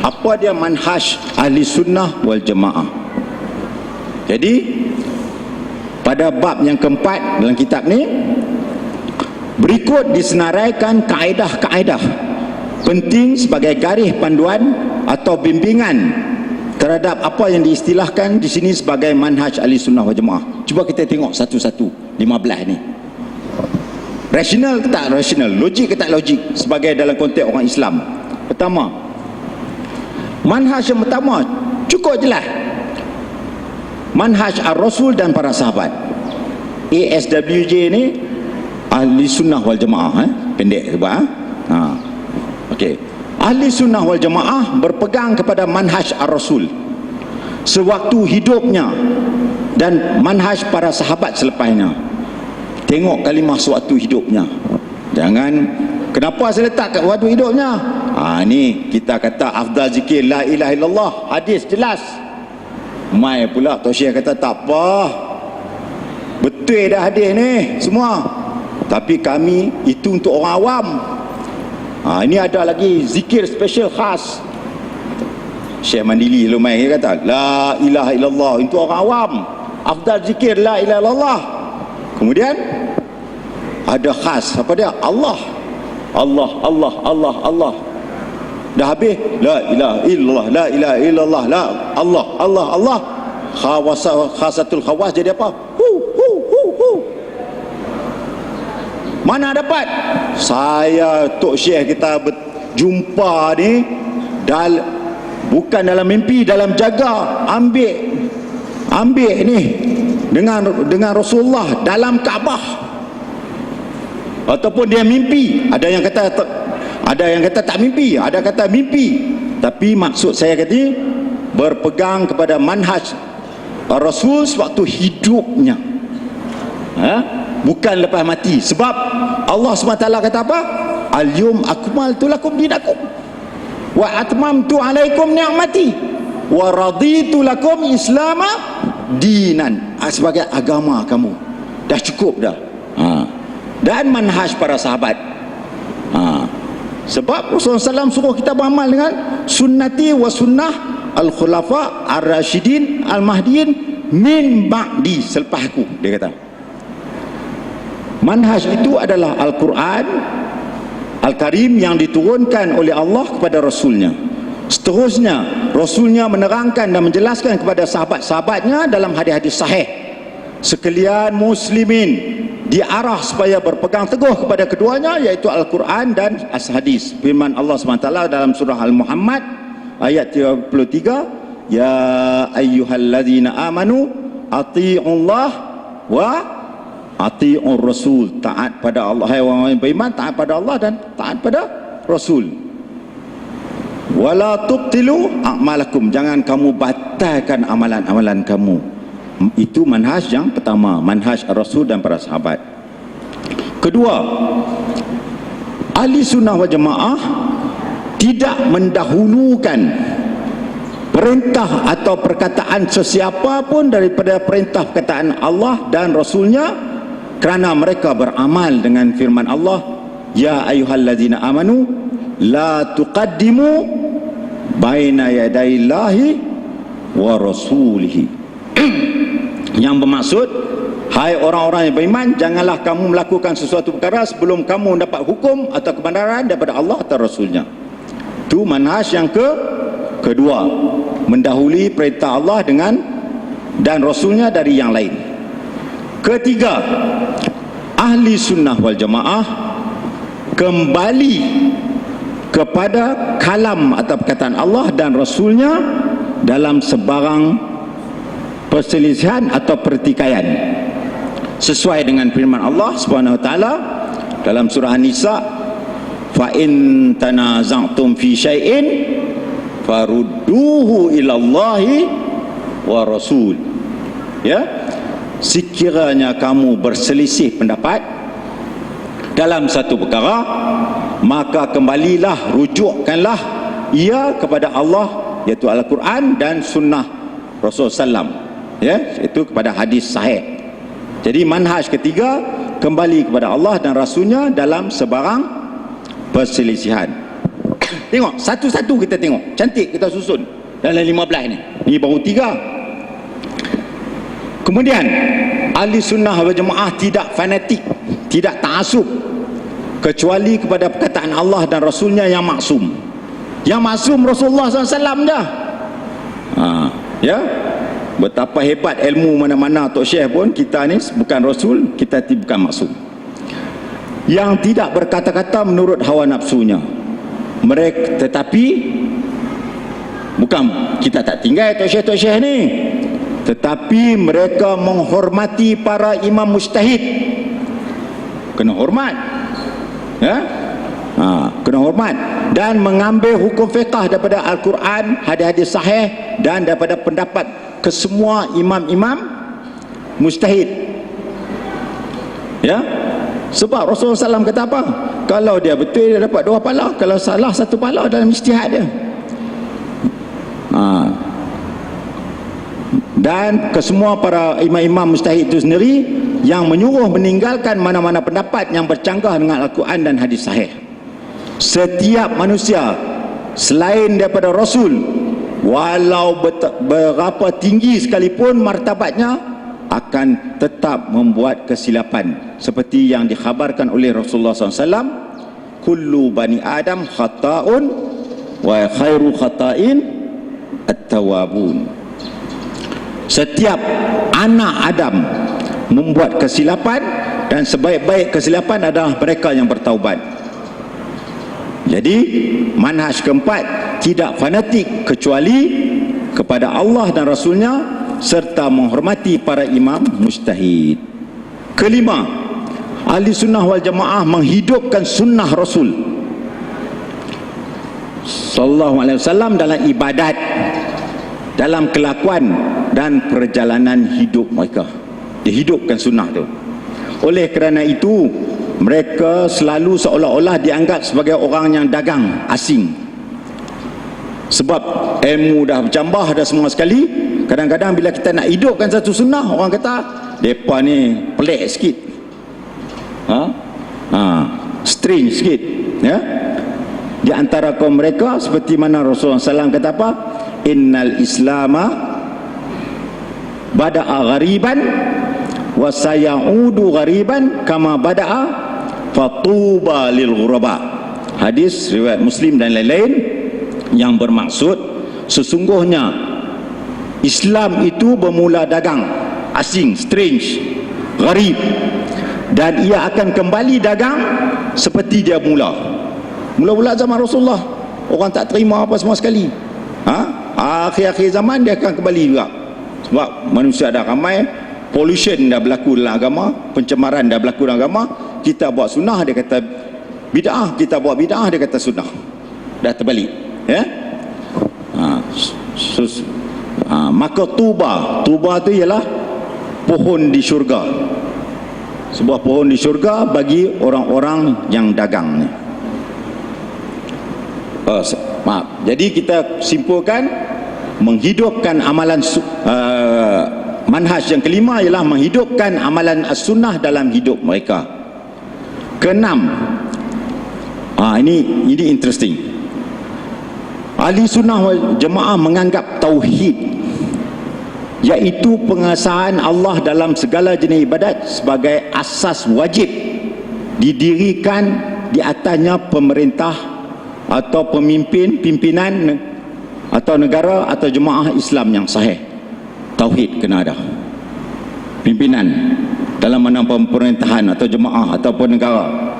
apa dia manhaj Ahli Sunnah wal Jamaah. Jadi pada bab yang keempat dalam kitab ni, berikut disenaraikan kaedah-kaedah penting sebagai garis panduan atau bimbingan terhadap apa yang diistilahkan di sini sebagai manhaj Ahli Sunnah wal Jamaah. Cuba kita tengok satu-satu 15 ni. Rasional ke tak rasional, logik ke tak logik sebagai dalam konteks orang Islam. Pertama, manhaj yang pertama cukup jelas. Manhaj ar-Rasul dan para sahabat. ASWJ ni Ahli Sunnah wal Jamaah, pendek sebab okey. Ahli Sunnah wal Jamaah berpegang kepada manhaj ar-Rasul sewaktu hidupnya dan manhaj para sahabat selepasnya. Tengok kalimah sewaktu hidupnya. Jangan kenapa saya letak kat waktu hidupnya? Ni kita kata afdal zikir la ilaha illallah, hadis jelas. Mai pula Tok Syekh kata tak apa, betul dah hadis ni semua, tapi kami itu untuk orang awam. Ini ada lagi zikir special khas. Syekh Mandili lu mai dia kata la ilaha illallah untuk orang awam, afdal zikir la ilaha illallah. Kemudian ada khas apa dia? Allah. Dah habis la ilaha illallah, la ilaha illallah, la Allah. Khasatul khawas jadi apa? Mana dapat? Saya Tok Syekh kita berjumpa ni bukan dalam mimpi, dalam jaga, ambil ni dengan Rasulullah dalam Kaabah, ataupun dia mimpi. Ada yang kata tak mimpi, ada kata mimpi. Tapi maksud saya kata berpegang kepada manhaj Rasul sewaktu hidupnya, bukan lepas mati. Sebab Allah SWT kata apa? Al-yum akmaltu lakum dinakum wa atmamtu alaikum ni'mati wa raditu lakum islama dinan, sebagai agama kamu. Dah cukup dah. Dan manhaj para sahabat. Sebab Rasulullah SAW suruh kita beramal dengan sunnati wa sunnah al-khulafa ar-rasyidin al-mahdiin min ba'di, selepas aku, dia kata. Manhaj itu adalah Al-Quran, Al-Karim yang diturunkan oleh Allah kepada Rasulnya. Seterusnya, Rasulnya menerangkan dan menjelaskan kepada sahabat-sahabatnya dalam hadis-hadis sahih. Sekalian muslimin diarah supaya berpegang teguh kepada keduanya, iaitu Al-Quran dan As-Hadis. Firman Allah SWT dalam surah Al-Muhammad ayat 33, ya ayyuhallazina amanu ati'ullah wa ati'ur rasul. Taat pada Allah, hai orang yang beriman, taat pada Allah dan taat pada Rasul. Wala tubtilu a'malakum, jangan kamu batalkan amalan-amalan kamu. Itu manhaj yang pertama, manhaj Rasul dan para sahabat. Kedua, ahli sunnah wal jamaah tidak mendahulukan perintah atau perkataan sesiapa pun daripada perintah perkataan Allah dan Rasulnya, kerana mereka beramal dengan firman Allah, ya ayyuhallazina amanu la tuqaddimu baina yadayillahi wa rasulihi. Yang bermaksud, hai orang-orang yang beriman, janganlah kamu melakukan sesuatu perkara sebelum kamu mendapat hukum atau kebenaran daripada Allah atau Rasulnya. Itu manhaj yang kedua, mendahului perintah Allah dan Rasulnya dari yang lain. Ketiga, ahli sunnah wal jamaah kembali kepada kalam atau perkataan Allah dan Rasulnya dalam sebarang perselisihan atau pertikaian, sesuai dengan firman Allah Subhanahu wa taala dalam surah An-Nisa, fa in tanaza'tum fi syai'in farudduhu ila Allahi wa rasul. Ya, sekiranya kamu berselisih pendapat dalam satu perkara, maka kembalilah, rujukkanlah ia kepada Allah, iaitu Al-Quran dan sunnah Rasul sallam, ya, itu kepada hadis sahih. Jadi manhaj ketiga, kembali kepada Allah dan Rasulnya dalam sebarang perselisihan. Tengok satu-satu, kita tengok, cantik kita susun dalam 15 ni baru 3. Kemudian ahli sunnah wal jamaah tidak fanatik, tidak ta'assub, kecuali kepada perkataan Allah dan Rasulnya yang maksum. Yang maksum Rasulullah SAW dah. Ya, betapa hebat ilmu mana-mana Tok Syekh pun, kita ni bukan Rasul, kita bukan maksum. Yang tidak berkata-kata menurut hawa nafsunya mereka, tetapi bukan kita tak tinggal Tok Syekh ni, tetapi mereka menghormati para imam mujtahid. Kena hormat, ya, kena hormat, dan mengambil hukum fiqah daripada Al-Quran, hadis-hadis sahih, dan daripada pendapat kesemua imam-imam mujtahid. Ya, sebab Rasulullah SAW kata apa? Kalau dia betul, dia dapat 2 pahala, kalau salah 1 pahala dalam ijtihad dia. Dan kesemua para imam-imam mujtahid itu sendiri yang menyuruh meninggalkan mana-mana pendapat yang bercanggah dengan Al-Quran dan hadis sahih. Setiap manusia selain daripada Rasul, walau berapa tinggi sekalipun martabatnya, akan tetap membuat kesilapan, seperti yang dikhabarkan oleh Rasulullah SAW, kullu bani Adam khata'un wa khairu khata'in at-tawabun. Setiap anak Adam membuat kesilapan, dan sebaik-baik kesilapan adalah mereka yang bertaubat. Jadi manhaj keempat, tidak fanatik kecuali kepada Allah dan Rasulnya, serta menghormati para imam mujtahid. Kelima, ahli sunnah wal jamaah menghidupkan sunnah Rasul sallallahu alaihi wasallam dalam ibadat, dalam kelakuan dan perjalanan hidup mereka. Dihidupkan sunnah tu. Oleh kerana itu, mereka selalu seolah-olah dianggap sebagai orang yang dagang asing. Sebab ilmu dah bercambah dah semua sekali. Kadang-kadang bila kita nak hidupkan satu sunnah, orang kata depa ni pelik sikit, strange sikit, ya. Di antara kaum mereka, seperti mana Rasulullah SAW kata apa, innal islama bada'a ghariban wa sayaudu ghariban kama bada'a fatuba lil ghuraba. hadis riwayat Muslim dan lain-lain yang bermaksud sesungguhnya Islam itu bermula dagang asing, strange, gharib, dan ia akan kembali dagang seperti dia mula-mula zaman Rasulullah. Orang tak terima apa semua sekali. Akhir-akhir zaman dia akan kembali juga, sebab manusia dah ramai, pollution dah berlaku dalam agama, pencemaran dah berlaku dalam agama. Kita buat sunnah, dia kata bid'ah, kita buat bid'ah, dia kata sunnah. Dah terbalik, ya. Maka tuba tu ialah pohon di syurga, sebuah pohon di syurga bagi orang-orang yang dagang ni. Jadi kita simpulkan, menghidupkan amalan manhaj yang kelima ialah menghidupkan amalan as-sunnah dalam hidup mereka. Keenam, ini interesting. Ahli sunnah wal jemaah menganggap tauhid, iaitu pengesahan Allah dalam segala jenis ibadat, sebagai asas wajib didirikan di atasnya pemerintah atau pimpinan atau negara atau jemaah Islam yang sahih. Tauhid kena ada. Pimpinan dalam mana pemerintahan atau jemaah ataupun negara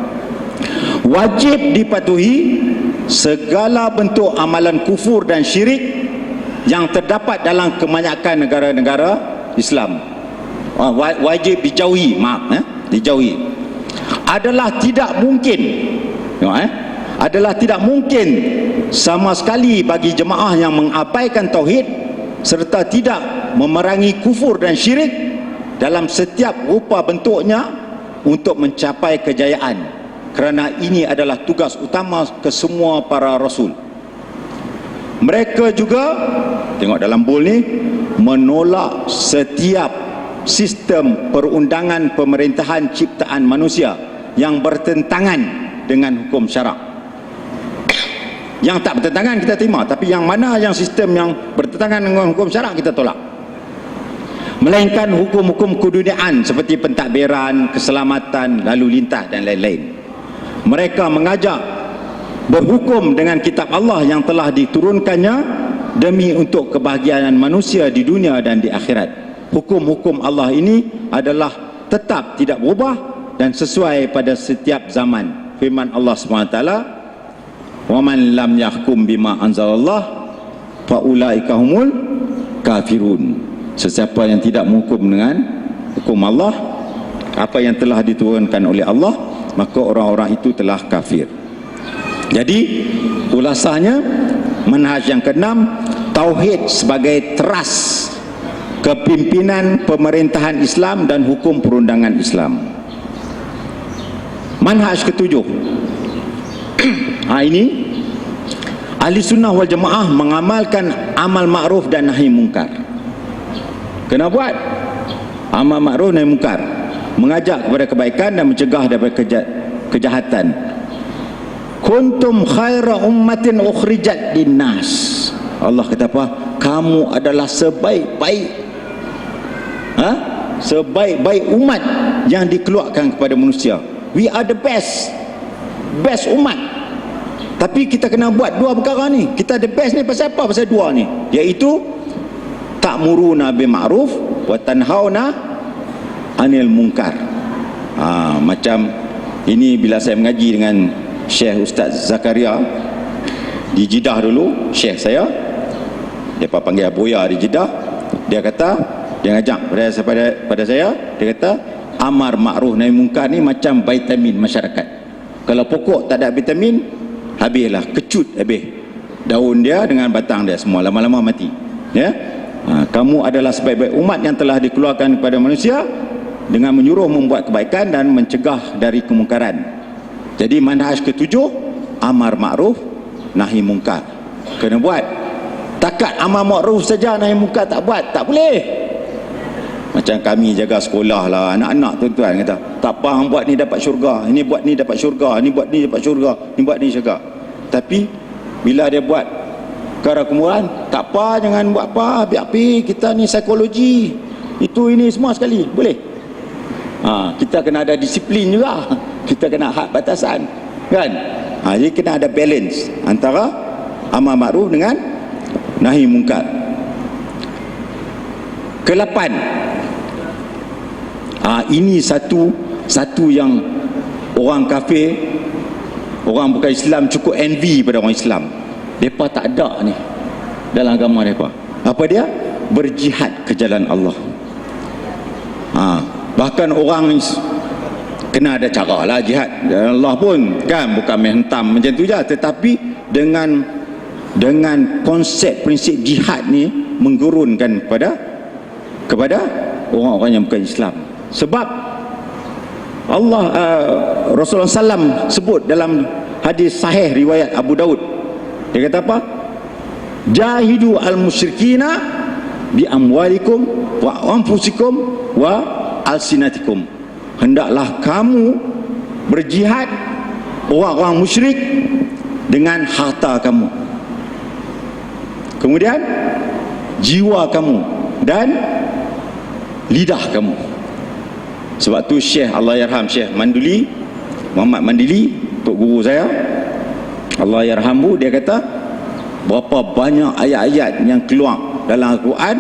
wajib dipatuhi segala bentuk amalan kufur dan syirik yang terdapat dalam kebanyakan negara-negara Islam. Wajib dijauhi, dijauhi. Adalah tidak mungkin sama sekali bagi jemaah yang mengabaikan tauhid serta tidak memerangi kufur dan syirik dalam setiap rupa bentuknya untuk mencapai kejayaan, kerana ini adalah tugas utama kesemua para rasul. Mereka juga, tengok dalam bol ni, menolak setiap sistem perundangan pemerintahan ciptaan manusia yang bertentangan dengan hukum syarak. Yang tak bertentangan kita terima, tapi yang mana yang sistem yang bertentangan dengan hukum syarak kita tolak. Melainkan hukum-hukum keduniaan seperti pentadbiran, keselamatan, lalu lintas dan lain-lain. Mereka mengajak berhukum dengan kitab Allah yang telah diturunkannya demi untuk kebahagiaan manusia di dunia dan di akhirat. Hukum-hukum Allah ini adalah tetap tidak berubah dan sesuai pada setiap zaman. Firman Allah SWT, "Waman lam yahkum bima anzalallah fa ulaika humul kafirun." Sesiapa yang tidak menghukum dengan hukum Allah, apa yang telah diturunkan oleh Allah, maka orang-orang itu telah kafir. Jadi ulasanya, manhaj yang keenam, tauhid sebagai teras kepimpinan pemerintahan Islam dan hukum perundangan Islam. Manhaj ketujuh, ini ahli sunnah wal jemaah mengamalkan amal ma'ruf dan nahi mungkar. Kena buat amal ma'ruf nahi mungkar, mengajak kepada kebaikan dan mencegah daripada kejahatan. Kuntum khaira ummatin ukhrijat linnas. Allah kata apa? Kamu adalah sebaik-baik umat yang dikeluarkan kepada manusia. We are the best umat. Tapi kita kena buat dua perkara ni. Kita the best ni pasal apa? Pasal dua ni, iaitu ta'muruna bil ma'ruf wa tanhauna 'anil munkar. Macam ini bila saya mengaji dengan Syekh Ustaz Zakaria di Jeddah dulu, Syekh saya, dia panggil Abuya di Jeddah, dia kata, dia ngajak pada saya, dia kata amar ma'ruf nahi munkar ni macam vitamin masyarakat. Kalau pokok tak ada vitamin, habislah, kecut habis daun dia dengan batang dia semua, lama-lama mati, ya. Kamu adalah sebaik-baik umat yang telah dikeluarkan kepada manusia dengan menyuruh membuat kebaikan dan mencegah dari kemungkaran. Jadi manhaj ketujuh, amar ma'ruf nahi mungkar, kena buat. Takat amar ma'ruf saja, nahi mungkar tak buat, tak boleh. Macam kami jaga sekolah lah, anak-anak tuan-tuan kata, tak apa hang buat ni dapat syurga, ini buat ni dapat syurga, ini buat ni dapat syurga, ini buat ni syurga. Tapi bila dia buat perkara kemurahan, tak apa, jangan buat apa, api-api, kita ni psikologi, itu ini semua sekali, boleh. Kita kena ada disiplin juga, kita kena had batasan. kan? Jadi kena ada balance antara amar makruf dengan nahi mungkar. Ke-8, ini satu yang orang kafir, orang bukan Islam cukup envy pada orang Islam. Mereka tak ada ni dalam agama mereka. Apa dia? Berjihad ke jalan Allah. Bahkan orang kena ada cara lah jihad Allah pun, kan? Bukan main hentam macam tu je. Tetapi dengan konsep prinsip jihad ni menggurunkan kepada orang-orang yang bukan Islam. Sebab Allah Rasulullah SAW sebut dalam hadis sahih riwayat Abu Daud, dia kata apa? Jahidu al-musyrikina bi amwalikum wa anfusikum wa alsinatikum. Hendaklah kamu berjihad orang-orang musyrik dengan harta kamu, kemudian jiwa kamu dan lidah kamu. Sebab tu Syekh Allahyarham Syekh Manduli, Muhammad Mandili, tok guru saya, Allahyarhamu, dia kata berapa banyak ayat-ayat yang keluar dalam Al-Quran,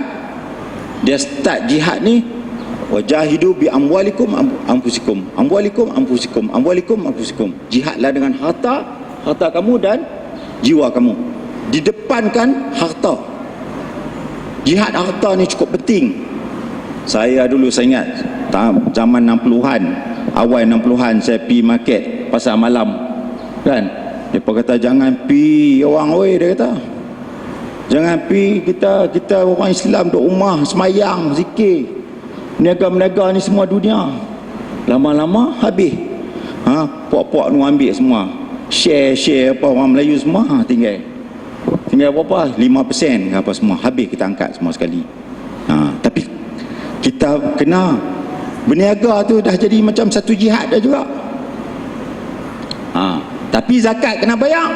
dia start jihad ni, wajahidu bi amwalikum anfusikum, amwalikum anfusikum, amwalikum anfusikum. Jihadlah dengan harta kamu dan jiwa kamu. Didepankan harta. Jihad harta ni cukup penting. Saya ingat zaman 60-an, awal 60-an saya pergi market pasar malam, kan? Mereka kata jangan pergi orang, oi, dia kata jangan pergi, kita orang Islam duduk rumah semayang zikir, niaga-meniaga ni semua dunia, lama-lama habis. Puak-puak nu ambil semua, share apa orang Melayu semua, tinggal berapa? 5% apa semua habis, kita angkat semua sekali. Tapi kita kena berniaga tu dah jadi macam satu jihad dah juga. Tapi zakat kena bayar.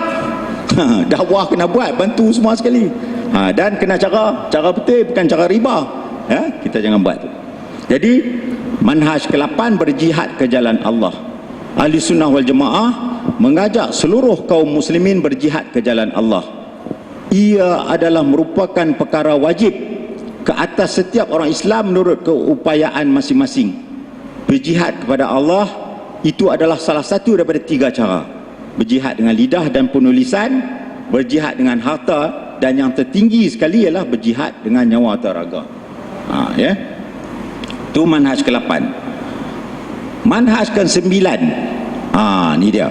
Dakwah kena buat, bantu semua sekali. Dan kena cara betul, bukan cara riba. Kita jangan buat tu. Jadi manhaj ke-8, berjihad ke jalan Allah. Ahli Sunnah wal Jamaah mengajak seluruh kaum muslimin berjihad ke jalan Allah. Ia adalah merupakan perkara wajib ke atas setiap orang Islam menurut keupayaan masing-masing. Berjihad kepada Allah itu adalah salah satu daripada 3 cara. Berjihad dengan lidah dan penulisan, berjihad dengan harta, dan yang tertinggi sekali ialah berjihad dengan nyawa atau raga. Itu manhaj ke-8. Manhaj ke-9, ni dia.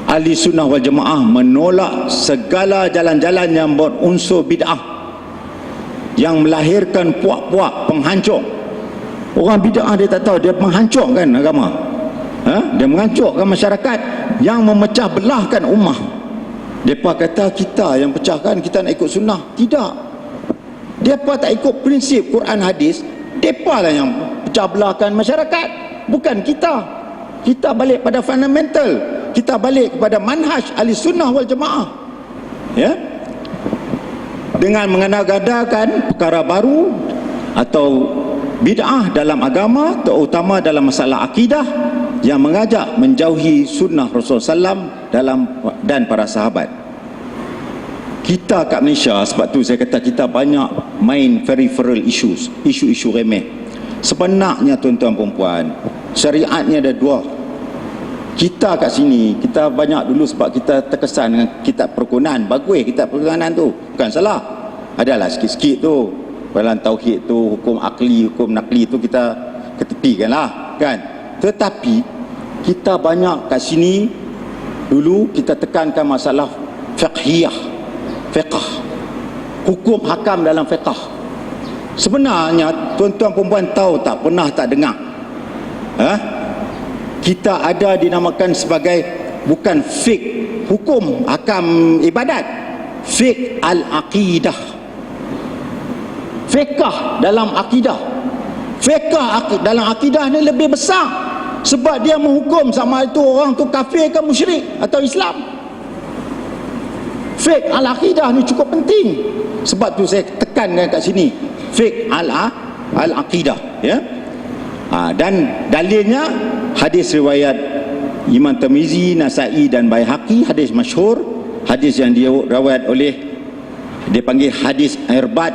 Ahli Sunnah wal Jamaah menolak segala jalan-jalan yang berunsur bid'ah, yang melahirkan puak-puak penghancur. Orang bid'ah dia tak tahu, dia menghancurkan agama. Dia menghancurkan masyarakat, yang memecah belahkan ummah. Mereka kata kita yang pecahkan, kita nak ikut sunnah. Tidak. Mereka tak ikut prinsip Quran hadis, mereka lah yang pecah belahkan masyarakat, bukan kita. Kita balik pada fundamental, kita balik kepada manhaj ahli sunnah wal jamaah. Dengan mengada-gadakan perkara baru atau bid'ah dalam agama, terutama dalam masalah akidah, yang mengajak menjauhi sunnah Rasulullah SAW dan para sahabat. Kita kat Malaysia, sebab tu saya kata kita banyak main peripheral issues, isu-isu remeh. Sebenarnya tuan-tuan perempuan, syariatnya ada 2. Kita kat sini, kita banyak dulu sebab kita terkesan dengan kitab perkunan. Bagus kitab perkunan tu, bukan salah. Adalah sikit-sikit tu dalam tauhid tu, hukum akli, hukum nakli tu kita ketepikan lah, kan. Tetapi kita banyak kat sini dulu kita tekankan masalah fiqh, hukum hakam dalam fiqh. Sebenarnya tuan-tuan perempuan tahu tak, pernah tak dengar, kita ada dinamakan sebagai bukan fiqh hukum hakam ibadat, fiqh al-aqidah, fiqh dalam akidah. Fiqh dalam akidah ni lebih besar, sebab dia menghukum sama itu orang tu kafir ke musyrik atau Islam. Fiqh al-aqidah ni cukup penting, sebab tu saya tekankan kat sini fiqh al-aqidah, dan dalilnya hadis riwayat Imam Tirmizi, Nasa'i dan Baihaqi, hadis masyhur, hadis yang diriwayat oleh, dia panggil hadis Irbad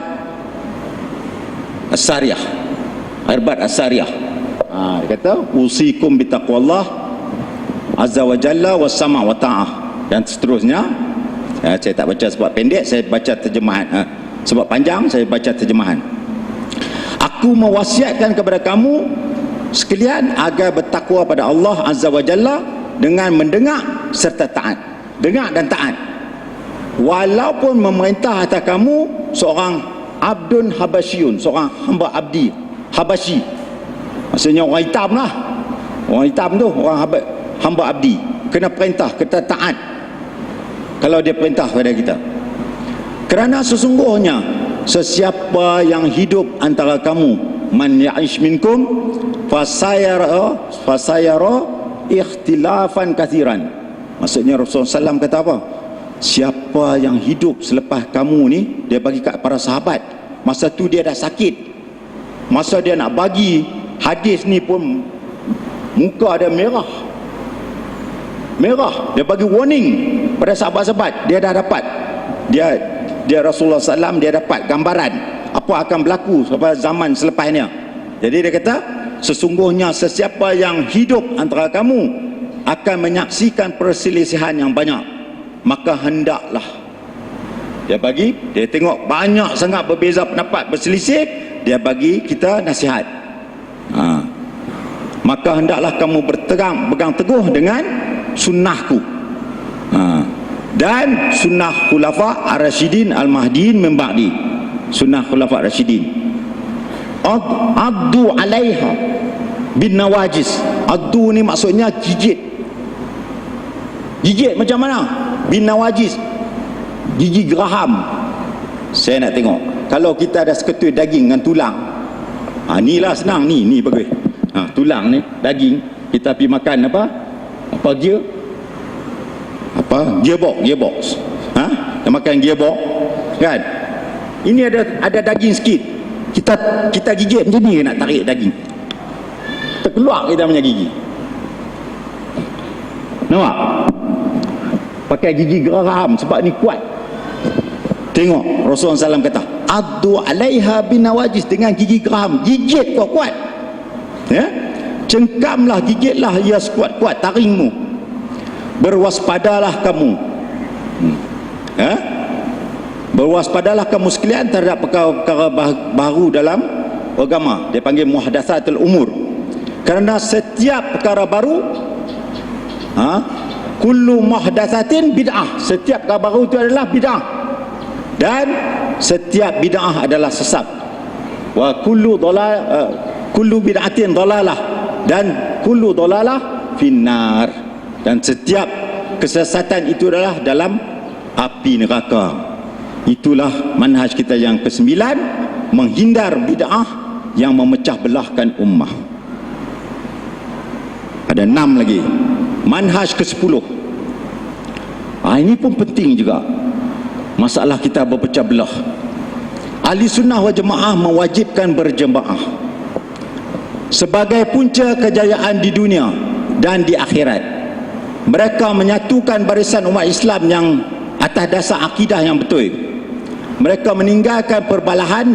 As-Sariyah. Irbad As-Sariyah. Dia kata usikum bitaqwallah azza wa jalla was-sama' wa ta'ah, dan seterusnya. Saya tak baca sebab pendek, saya baca terjemahan. Sebab panjang, saya baca terjemahan. Aku mewasiatkan kepada kamu sekalian agar bertakwa pada Allah azza wa jalla dengan mendengar serta taat. Dengar dan taat. Walaupun memerintah atas kamu seorang abdun habasyun, seorang hamba abdi Habasyi, maksudnya orang hitam lah. Orang hitam tu orang hamba abdi, kena perintah, kena taat kalau dia perintah kepada kita. Kerana sesungguhnya sesiapa yang hidup antara kamu, man ya'ish minkum fasayara ikhtilafan kathiran. Maksudnya Rasulullah SAW kata apa? Siapa yang hidup selepas kamu ni, dia bagi kat para sahabat, masa tu dia dah sakit, masa dia nak bagi hadis ni pun muka dia merah, dia bagi warning pada sahabat-sahabat. Dia dah dapat, dia Rasulullah SAW, dia dapat gambaran apa akan berlaku pada zaman selepasnya. Jadi dia kata sesungguhnya sesiapa yang hidup antara kamu akan menyaksikan perselisihan yang banyak, maka hendaklah dia tengok banyak sangat berbeza pendapat, berselisih, dia bagi kita nasihat. Maka hendaklah kamu berpegang teguh dengan sunnahku dan sunnah khulafa ar-rasyidin al-mahdiin min ba'di. Sunnah khulafa ar-rasyidin, addu alaiha bin nawajis. Addu ni maksudnya gigit macam mana? Bin nawajis, gigi geraham. Saya nak tengok kalau kita ada seketui daging dengan tulang, inilah senang, ni bagus. Tulang ni, daging, kita pergi makan gearbox. Kita makan gearbox kan, ini ada daging sikit, kita gigit macam ni, nak tarik daging, terkeluar kita punya gigi. Nampak? Pakai gigi geram sebab ni kuat. Tengok Rasulullah SAW kata addu alaiha binawajis, dengan gigi geram, gigit kuat-kuat, cengkamlah, gigitlah ia sekuat-kuat taringmu. Berwaspadalah kamu, berwaspadalah kamu sekalian terhadap perkara-perkara baru dalam agama. Dia panggil muhdatsatul umur, kerana setiap perkara baru, kullu muhdatsatin bid'ah, setiap perkara baru itu adalah bid'ah, dan setiap bid'ah adalah sesat. Wa kullu bid'atin dalalah, dan kullu dalalah finnar, dan setiap kesesatan itu adalah dalam api neraka. Itulah manhaj kita yang ke-9, menghindar bid'ah yang memecah belahkan ummah. Ada 6 lagi. Manhaj ke-10, ini pun penting juga, masalah kita berpecah belah. Ahli sunnah wal jamaah mewajibkan berjemaah sebagai punca kejayaan di dunia dan di akhirat. Mereka menyatukan barisan umat Islam yang atas dasar akidah yang betul. Mereka meninggalkan perbalahan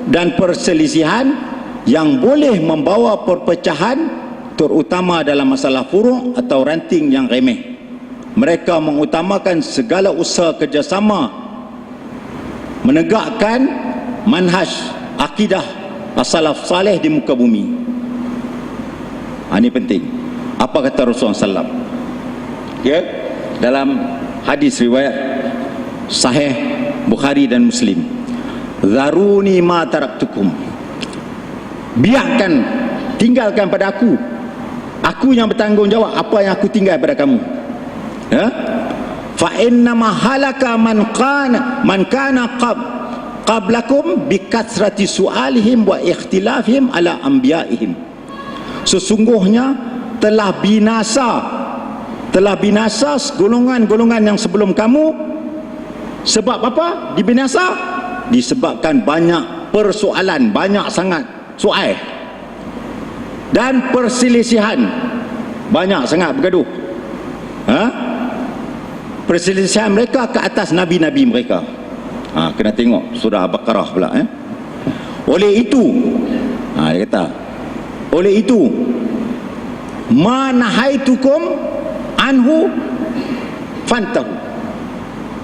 dan perselisihan yang boleh membawa perpecahan, terutama dalam masalah furu' atau ranting yang remeh. Mereka mengutamakan segala usaha kerjasama menegakkan manhaj akidah as-salaf salih di muka bumi. Ini penting. Apa kata Rasulullah SAW? Dalam hadis riwayat sahih Bukhari dan Muslim, zaruni ma taraktukum, biarkan, tinggalkan pada aku yang bertanggungjawab apa yang aku tinggal pada kamu. Fa inna ma halaka man kana qablakum bi kathrati su'alihim wa ikhtilafihim ala anbiya'ihim. Sesungguhnya telah binasa golongan-golongan yang sebelum kamu. Sebab apa dibinasa? Disebabkan banyak persoalan, banyak sangat soal dan perselisihan banyak sangat bergaduh. Perselisihan mereka ke atas nabi-nabi mereka. Kena tengok surah Al-Baqarah pula. Oleh itu, dia kata, oleh itu, ma nahaitukum anhu fantahu.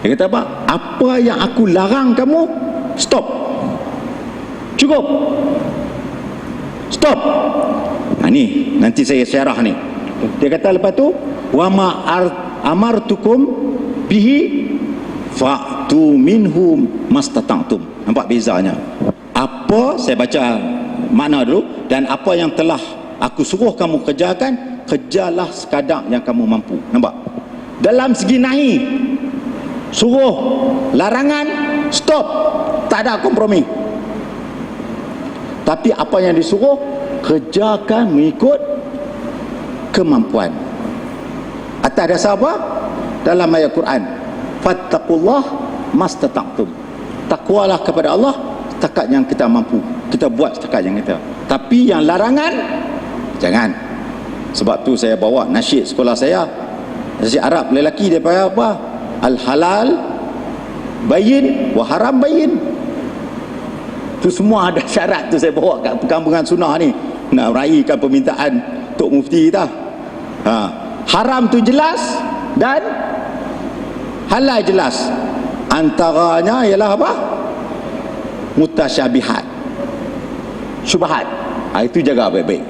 Dia kata apa? Apa yang aku larang kamu, stop. Cukup. Stop. Ni nanti saya syarah ni. Dia kata lepas tu, wa ma amartukum bihi fa'tu minhum mastata'tum. Nampak bezanya? Apa, saya baca makna dulu, dan apa yang telah aku suruh kamu kerjakan, kerjalah sekadar yang kamu mampu. Nampak? Dalam segi nahi, suruh, larangan, stop, tak ada kompromi. Tapi apa yang disuruh, kerjakan mengikut kemampuan. Atas dasar apa? Dalam ayat Quran, fattaqullah mastata'tum. Takwalah kepada Allah setakat yang kita mampu. Kita buat setakat yang kita. Tapi yang larangan, jangan. Sebab tu saya bawa nasyid sekolah saya, nasyid Arab lelaki daripada apa? Al-halal bayin wa haram bayin. Tu semua ada syarat tu saya bawa kat perkampungan sunnah ni, nak meraihkan permintaan Tok Mufti kita. Haram tu jelas dan halal jelas. Antaranya ialah apa? Mutasyabihat, syubhat. Itu jaga baik-baik.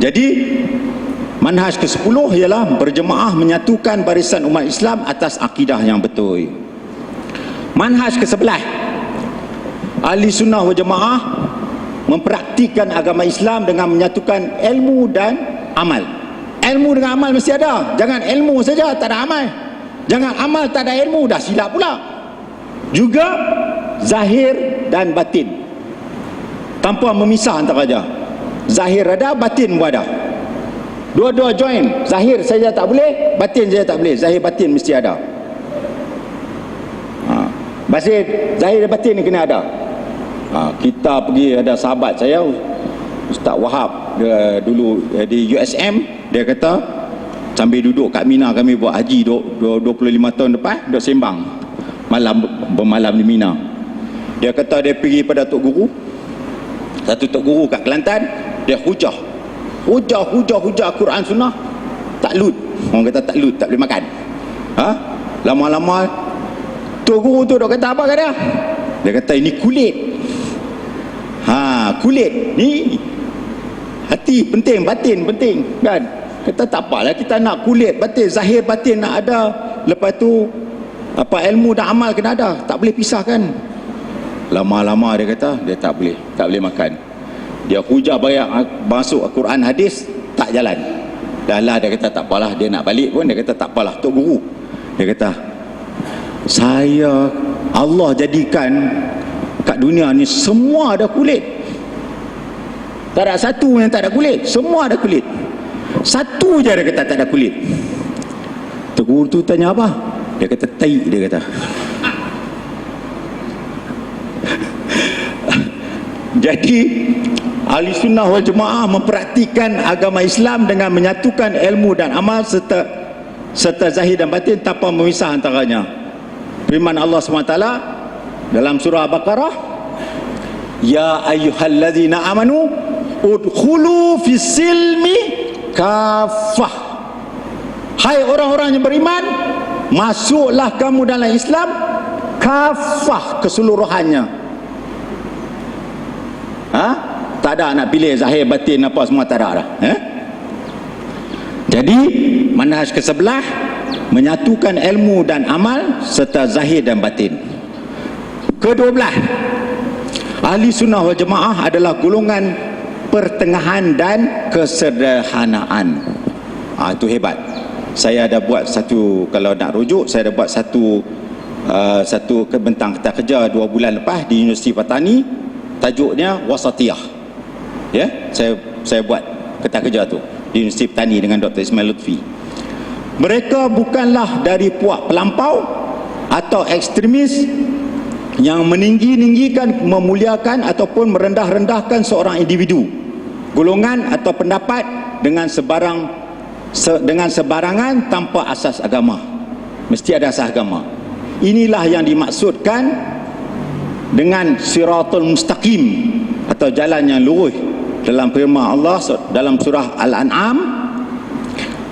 Jadi manhaj ke-10 ialah berjemaah menyatukan barisan umat Islam atas akidah yang betul. Manhaj ke-11, Ahli Sunnah wal Jamaah mempraktikkan agama Islam dengan menyatukan ilmu dan amal. Ilmu dengan amal mesti ada. Jangan ilmu saja tak ada amal. Jangan amal tak ada ilmu, dah silap pula. Juga zahir dan batin, tanpa memisah antara saja. Zahir ada, batin pun ada. Dua-dua join. Zahir saja tak boleh, batin saja tak boleh. Zahir batin mesti ada. Zahir dan batin ni kena ada. Kita pergi, ada sahabat saya Ustaz Wahab, dia dulu di USM, dia kata sambil duduk kat Mina, kami buat haji 25 tahun lepas, duduk sembang bermalam di Mina. Dia kata dia pergi pada Tok Guru, satu Tok Guru kat Kelantan, dia hujah Quran Sunnah, taklud. Orang kata taklud, tak boleh makan. Lama-lama Tok Guru tu dok kata apa kat dia? Dia kata ini kulit. Kulit ni hati penting, batin penting, kan? Kata tak apalah, kita nak kulit, batin, zahir batin nak ada. Lepas tu apa, ilmu dan amal kena ada, tak boleh pisahkan. Lama-lama dia kata dia tak boleh makan. Dia hujah banyak masuk Al-Quran hadis, tak jalan. Dah lah dia kata tak apalah, dia nak balik pun dia kata tak apalah Tok Guru. Dia kata Allah jadikan kat dunia ni semua ada kulit, tak ada satu yang tak ada kulit, semua ada kulit. Satu je dia kata tak ada kulit. Tok Guru tu tanya apa? Dia kata tai, dia kata. Jadi Ahli Sunnah wal Jamaah mempraktikkan agama Islam dengan menyatukan ilmu dan amal serta zahir dan batin tanpa memisah antaranya. Firman Allah SWT dalam surah Al-Baqarah, ya ayyuhalladzina amanu udkhulu fis silmi kafah. Hai orang-orang yang beriman, masuklah kamu dalam Islam kafah, keseluruhannya. Tak ada nak pilih zahir batin apa semua, tak ada dah. Jadi manhaj ke-11 menyatukan ilmu dan amal serta zahir dan batin. Ke-12, Ahli Sunnah wal Jamaah adalah golongan pertengahan dan kesederhanaan. Itu hebat. Saya ada buat satu, kalau nak rujuk, saya ada buat satu bentang kita kerja 2 bulan lepas di Universiti Patani, tajuknya Wasatiyah. Saya buat kerja kerja tu di Universiti Petani dengan Dr. Ismail Lutfi. Mereka bukanlah dari puak pelampau atau ekstremis yang meninggi-ninggikan, memuliakan ataupun merendah-rendahkan seorang individu, golongan atau pendapat dengan sebarang dengan sebarangan tanpa asas agama. Mesti ada asas agama. Inilah yang dimaksudkan dengan siratul mustaqim atau jalan yang lurus dalam firman Allah dalam surah Al-An'am,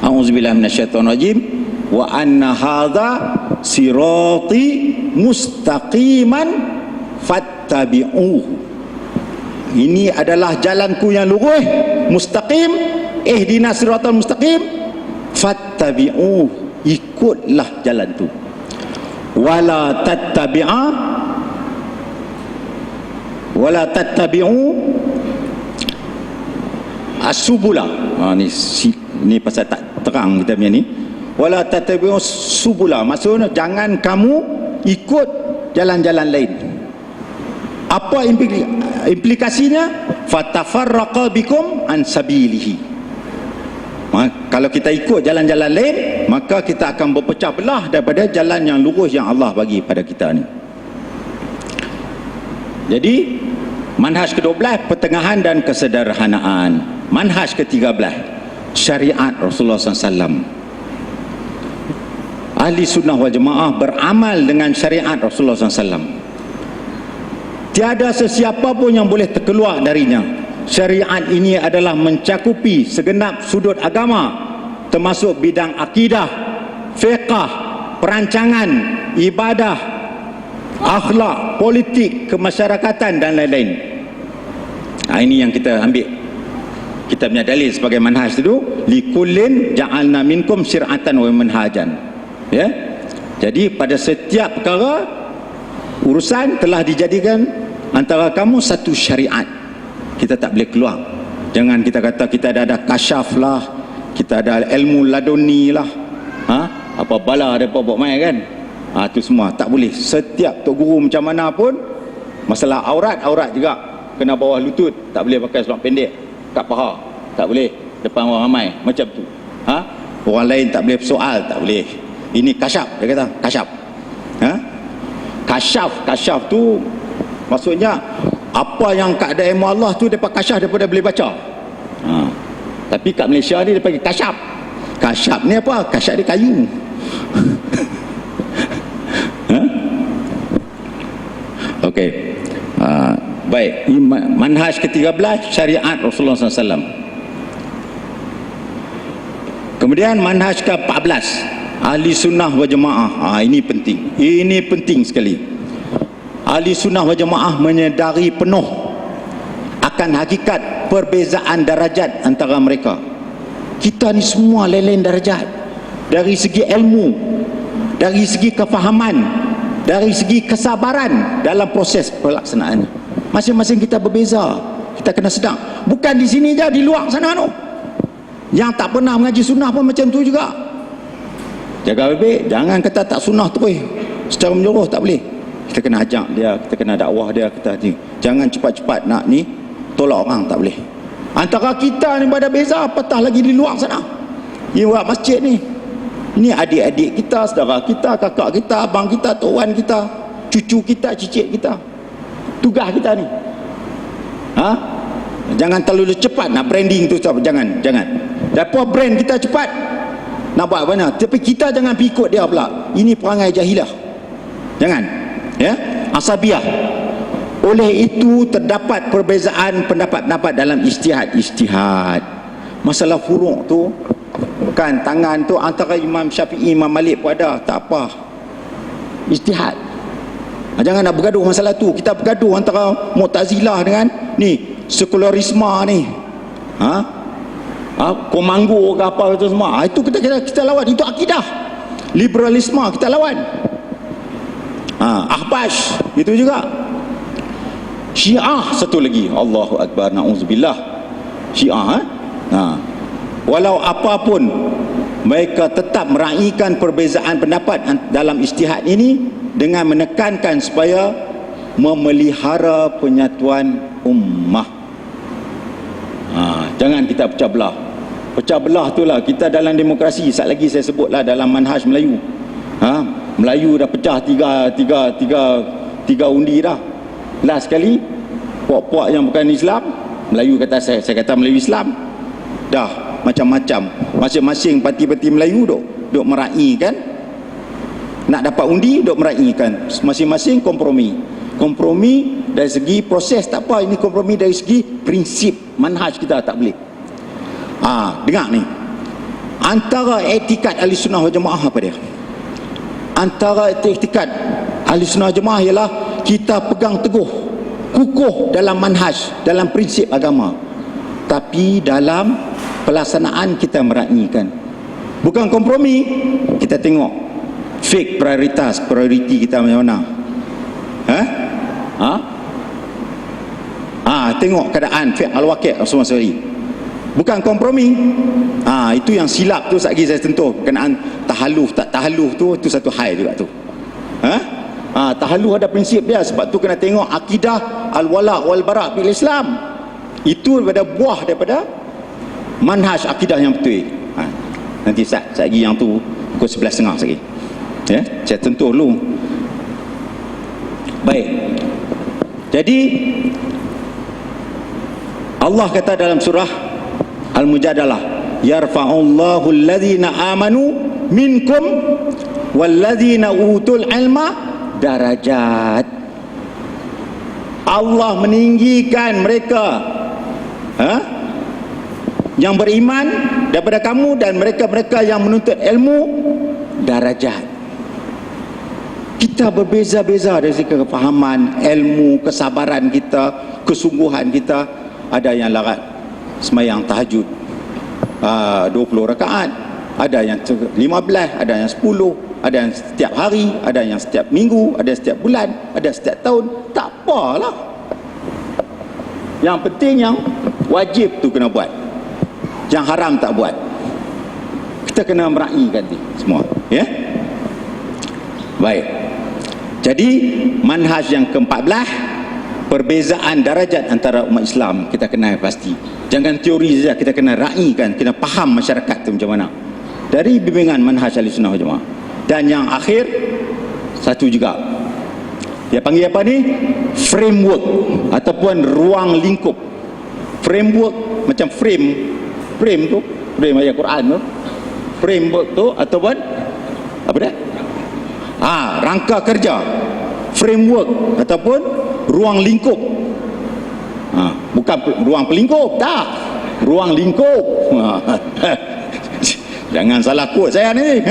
a'udzubillahi minasyaitonirrajim, wa anna hadza sirati mustaqiman fattabi'uhu. Ini adalah jalanku yang lurus, mustaqim, ihdinas siratal mustaqim, fattabi'uhu, ikutlah jalan tu. Wala tattabi'u as-subula. Ni pasal tak terang kita punya ni. Wala tattabi'u subula, maksudnya jangan kamu ikut jalan-jalan lain. Apa implikasinya? Fatafarraqa bikum an sabilihi. Kalau kita ikut jalan-jalan lain, maka kita akan berpecah belah daripada jalan yang lurus yang Allah bagi pada kita ni. Jadi manhaj ke-12, pertengahan dan kesederhanaan. Manhaj ke-13, syariat Rasulullah SAW. Ahli sunnah wal jamaah beramal dengan syariat Rasulullah SAW. Tiada sesiapa pun yang boleh terkeluar darinya. Syariat ini adalah mencakupi segenap sudut agama, termasuk bidang akidah, fiqh, perancangan, ibadah, akhlak, politik, kemasyarakatan dan lain-lain. Ini yang kita ambil. Kita punya dalil sebagai manhaj itu, likullin ja'alna minkum syir'atan wa manhajan. Ya. Jadi pada setiap perkara urusan telah dijadikan antara kamu satu syariat. Kita tak boleh keluar. Jangan kita kata kita ada kasyaf lah, kita ada ilmu laduni lah, apa bala ada buat main kan. Itu semua tak boleh. Setiap tok guru macam mana pun, masalah aurat juga kena bawah lutut, tak boleh pakai seluar pendek kat paha, tak boleh depan orang ramai macam tu. Orang lain tak boleh soal, tak boleh. Ini kasyaf, dia kata kasyaf. Kasyaf tu maksudnya apa yang keadaan ilmu Allah tu dapat kasyaf daripada boleh baca. Tapi kat Malaysia ni dia panggil kasyaf. Kasyaf ni apa? Kasyaf dia kayu. Okey. Baik, manhaj ke-13 syariat Rasulullah SAW. Kemudian manhaj ke-14 ahli sunnah wal jamaah. Ini penting. Ini penting sekali. Ahli sunnah wal jamaah menyedari penuh akan hakikat perbezaan darajat antara mereka. Kita ni semua lain-lain darajat, dari segi ilmu, dari segi kefahaman, dari segi kesabaran dalam proses pelaksanaan. Masing-masing kita berbeza. Kita kena sedang. Bukan di sini je, di luar sana tu. Yang tak pernah mengaji sunnah pun macam tu juga. Jaga baik, jangan kata tak sunnah terus secara menyeluruh, tak boleh. Kita kena ajak dia, kita kena dakwah dia, kita ni. Jangan cepat-cepat nak ni tolak orang, tak boleh. Antara kita ni pada beza, apatah lagi di luar sana. Di luar masjid ni. Ini adik-adik kita, saudara kita, kakak kita, abang kita, tuan kita, cucu kita, cicit kita. Tugas kita ni. Jangan terlalu cepat nak branding tu, jangan. Dapat brand kita cepat nak buat mana, tapi kita jangan ikut dia pula. Ini perangai jahilah. Jangan. Ya, asabiah. Oleh itu terdapat perbezaan pendapat-pendapat dalam ijtihad. Masalah furuk tu kan, tangan tu antara Imam Syafi'i, Imam Malik pun ada, tak apa. Ijtihad. Jangan nak bergaduh masalah tu. Kita bergaduh antara Mu'tazilah dengan ni sekularisme ni. Komanggo ke apa itu semua. Itu kita lawan, itu akidah. Liberalisme kita lawan. Ahbash itu juga. Syiah satu lagi. Allahu Akbar, na'udzubillah. Syiah walau apapun mereka tetap meraihkan perbezaan pendapat dalam ijtihad ini dengan menekankan supaya memelihara penyatuan ummah. Jangan kita pecah belah. Pecah belah itulah kita dalam demokrasi. Sat lagi saya sebutlah dalam manhaj Melayu. Melayu dah pecah tiga undi dah. Last sekali puak-puak yang bukan Islam, Melayu kata saya kata Melayu Islam. Dah macam-macam. Masing-masing parti-parti Melayu duk meraihkan, nak dapat undi duk meraihkan. Masing-masing kompromi dari segi proses tak apa, ini kompromi dari segi prinsip manhaj kita tak boleh. Dengar ni, antara etikat Ahlussunnah wal Jamaah apa dia? Antara etikat Ahlussunnah wal Jamaah ialah kita pegang teguh, kukuh dalam manhaj, dalam prinsip agama, tapi dalam pelaksanaan kita meraihkan. Bukan kompromi. Kita tengok fake prioriti kita macam mana. Tengok keadaan fake al-waqi' semua sekali. Bukan kompromi. Itu yang silap tu sekali saya sentuh. Kenaan tahalluf tak tahalluf tu satu hal juga tu. Tahalluf ada prinsip dia. Sebab tu kena tengok akidah al-wala' wal-bara' bil Islam. Itu daripada manhaj akidah yang betul. Nanti lagi yang tu pukul 11.30 lagi. Saya tentu dulu. Baik. Jadi Allah kata dalam surah Al-Mujadalah, yarfa'ullahu alladhina amanu minkum walladhina utul ilma darajat. Allah meninggikan mereka yang beriman daripada kamu dan mereka-mereka yang menuntut ilmu darajat. Kita berbeza-beza dari segi kefahaman, ilmu, kesabaran kita, kesungguhan kita. Ada yang larat sembahyang tahajud 20 rakaat, ada yang 15, ada yang 10, ada yang setiap hari, ada yang setiap minggu, ada yang setiap bulan, ada setiap tahun. Tak apalah. Yang penting yang wajib tu kena buat, yang haram tak buat. Kita kena meraihkan ni semua, ya. Baik. Jadi manhaj yang ke-14, perbezaan darajat antara umat Islam kita kena pasti. Jangan teori saja, kita kena raihkan, kena faham masyarakat tu macam mana. Dari bimbingan manhaj Ahlussunnah wal Jamaah. Dan yang akhir satu juga. Dia panggil apa ni? Framework ataupun ruang lingkup. Framework macam frame tu, frame ayat Quran tu. Framework tu ataupun apa dia? Rangka kerja. Framework ataupun ruang lingkup. Bukan ruang pelingkup, tak. Ruang lingkup. Jangan salah quote saya ni.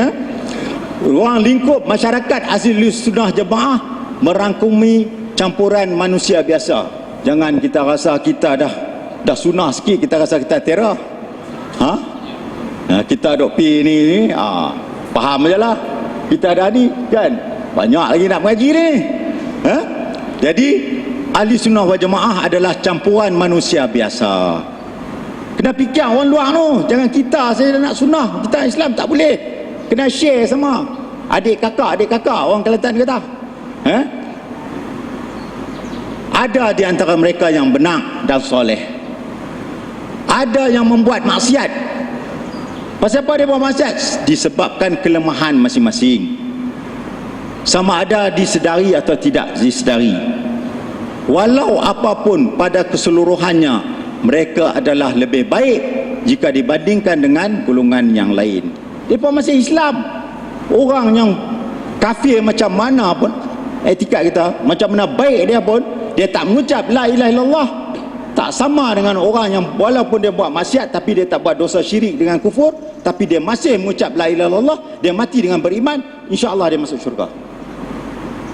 Ruang lingkup masyarakat Ahlussunnah Jamaah merangkumi campuran manusia biasa. Jangan kita rasa kita dah sunnah sikit, kita rasa kita terah. Kita dok pi ni, faham je lah. Kita dah ni kan, banyak lagi nak mengaji ni. Jadi Ahlussunnah wal Jamaah adalah campuran manusia biasa. Kena fikir orang luar tu. Jangan kita saya nak sunnah, kita Islam tak boleh. Kena share sama adik kakak orang Kelantan kata. Ada di antara mereka yang benar dan soleh. Ada yang membuat maksiat. Pasal apa dia buat maksiat? Disebabkan kelemahan masing-masing. Sama ada disedari atau tidak disedari. Walau apapun pada keseluruhannya, mereka adalah lebih baik jika dibandingkan dengan golongan yang lain. Mereka masih Islam. Orang yang kafir macam mana pun, etikat kita macam mana baik dia pun, dia tak mengucap la ilaha illallah. Tak sama dengan orang yang walaupun dia buat maksiat tapi dia tak buat dosa syirik dengan kufur, tapi dia masih mengucap la ilaha illallah, dia mati dengan beriman, insya-Allah dia masuk syurga.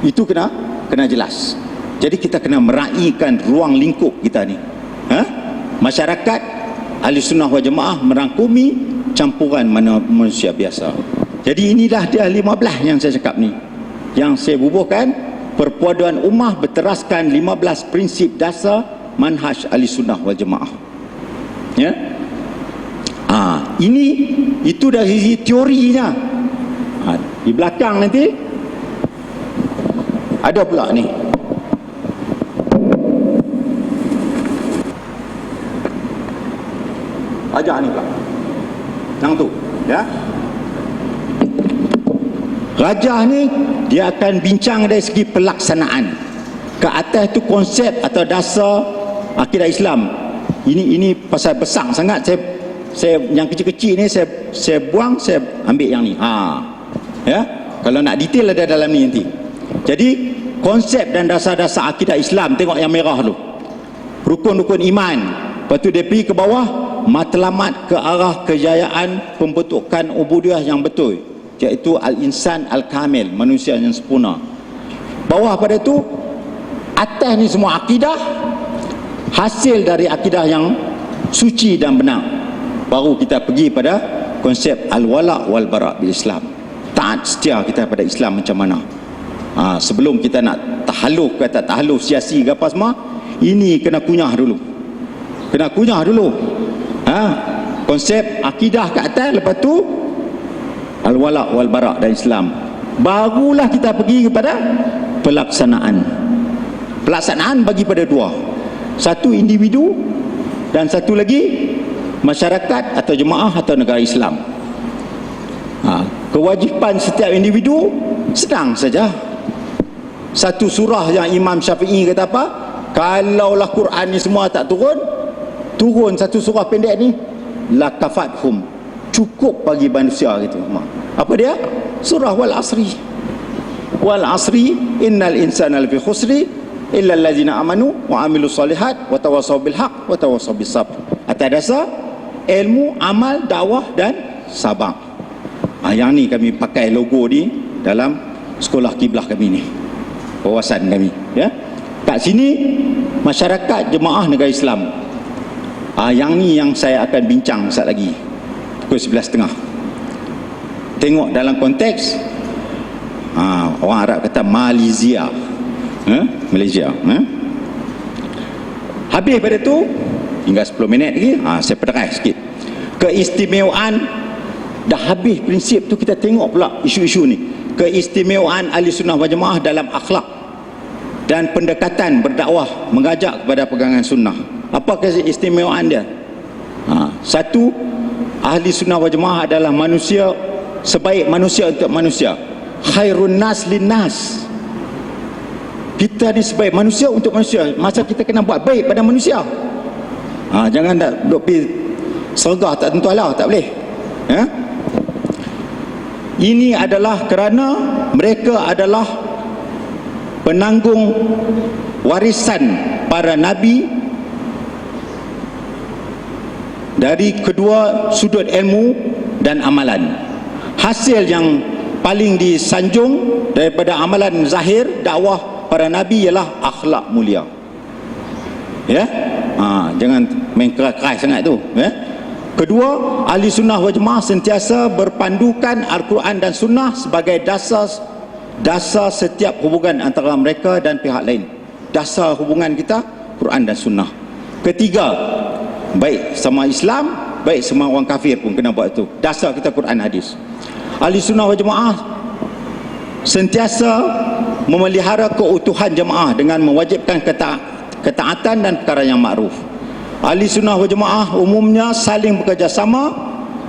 Itu kena jelas. Jadi kita kena meraihkan ruang lingkup kita ni. Masyarakat Ahlussunnah wal Jamaah merangkumi campuran manusia biasa. Jadi inilah dia 15 yang saya cakap ni. Yang saya bubuhkan, perpaduan ummah berteraskan 15 prinsip dasar manhaj Ahlussunnah wal Jamaah. Ya. Itu dari sisi teorinya. Di belakang nanti ada pula ni. Ajar ni pula. Yang tu, ya. Rajah ni dia akan bincang dari segi pelaksanaan. Ke atas tu konsep atau dasar akidah Islam. Ini pasal besar sangat yang kecil-kecil ni saya buang, saya ambil yang ni. Ya. Kalau nak detail ada dalam ni nanti. Jadi konsep dan dasar-dasar akidah Islam, tengok yang merah tu. Rukun-rukun iman. Lepas tu dia pergi ke bawah, matlamat ke arah kejayaan pembentukan ubudiyah yang betul, iaitu al-insan al-kamil, manusia yang sempurna. Bawah pada tu, atas ni semua akidah, hasil dari akidah yang suci dan benar. Baru kita pergi pada konsep al-wala' wal-bara' bil Islam. Taat setia kita pada Islam macam mana. Sebelum kita nak tahaluf ke tak tahaluf siasi ke apa semua, ini kena kunyah dulu. Konsep akidah kat atas, lepas tu al-wala' wal-bara' dan Islam. Barulah kita pergi kepada pelaksanaan. Pelaksanaan bagi pada dua. Satu individu dan satu lagi masyarakat atau jemaah atau negara Islam. Kewajipan setiap individu senang saja. Satu surah yang Imam Syafi'i kata apa? Kalaulah Quran ni semua tak turun satu surah pendek ni, lakafathum, cukup bagi manusia gitu. Apa dia? Surah wal asri. Wal asri innal insana lafi khusri illa allazina amanu wa amilus solihat wa tawassaw bil haq wa tawassaw bis sabr. Atas dasar ilmu, amal, dakwah dan sabar. Yang ni kami pakai logo ni dalam sekolah kiblah kami ni, wawasan kami, ya. Kat sini masyarakat jemaah negara Islam. Yang ni yang saya akan bincang sekejap lagi pukul 11.30. Tengok dalam konteks orang Arab kata Malaysia, Malaysia. Habis pada tu tinggal 10 minit lagi, saya penerai sikit keistimewaan. Dah habis prinsip tu, kita tengok pula isu-isu ni. Keistimewaan ahli sunnah wal jemaah dalam akhlak dan pendekatan berdakwah, mengajak kepada pegangan sunnah. Apa keistimewaan dia? Satu, ahli sunnah wal jemaah adalah manusia, sebaik manusia untuk manusia. Khairun nas lin nas. Kita ni sebaik manusia untuk manusia. Masa kita kena buat baik pada manusia. Jangan nak duk pergi sergah tak tentu Allah, tak boleh. Ini adalah kerana mereka adalah penanggung warisan para nabi dari kedua sudut ilmu dan amalan. Hasil yang paling disanjung daripada amalan zahir dakwah para nabi ialah akhlak mulia. Ya, jangan main keras-keras sangat tu, ya. Kedua, ahli sunnah wal jemaah sentiasa berpandukan Al-Quran dan sunnah sebagai dasar setiap hubungan antara mereka dan pihak lain. Dasar hubungan kita Quran dan sunnah. Ketiga, baik sama Islam, baik sama orang kafir pun kena buat itu. Dasar kita Quran hadis. Ahli sunnah wal jemaah sentiasa memelihara keutuhan jemaah dengan mewajibkan ketaatan dan perkara yang makruf. Ahli sunnah wal jemaah umumnya saling bekerjasama,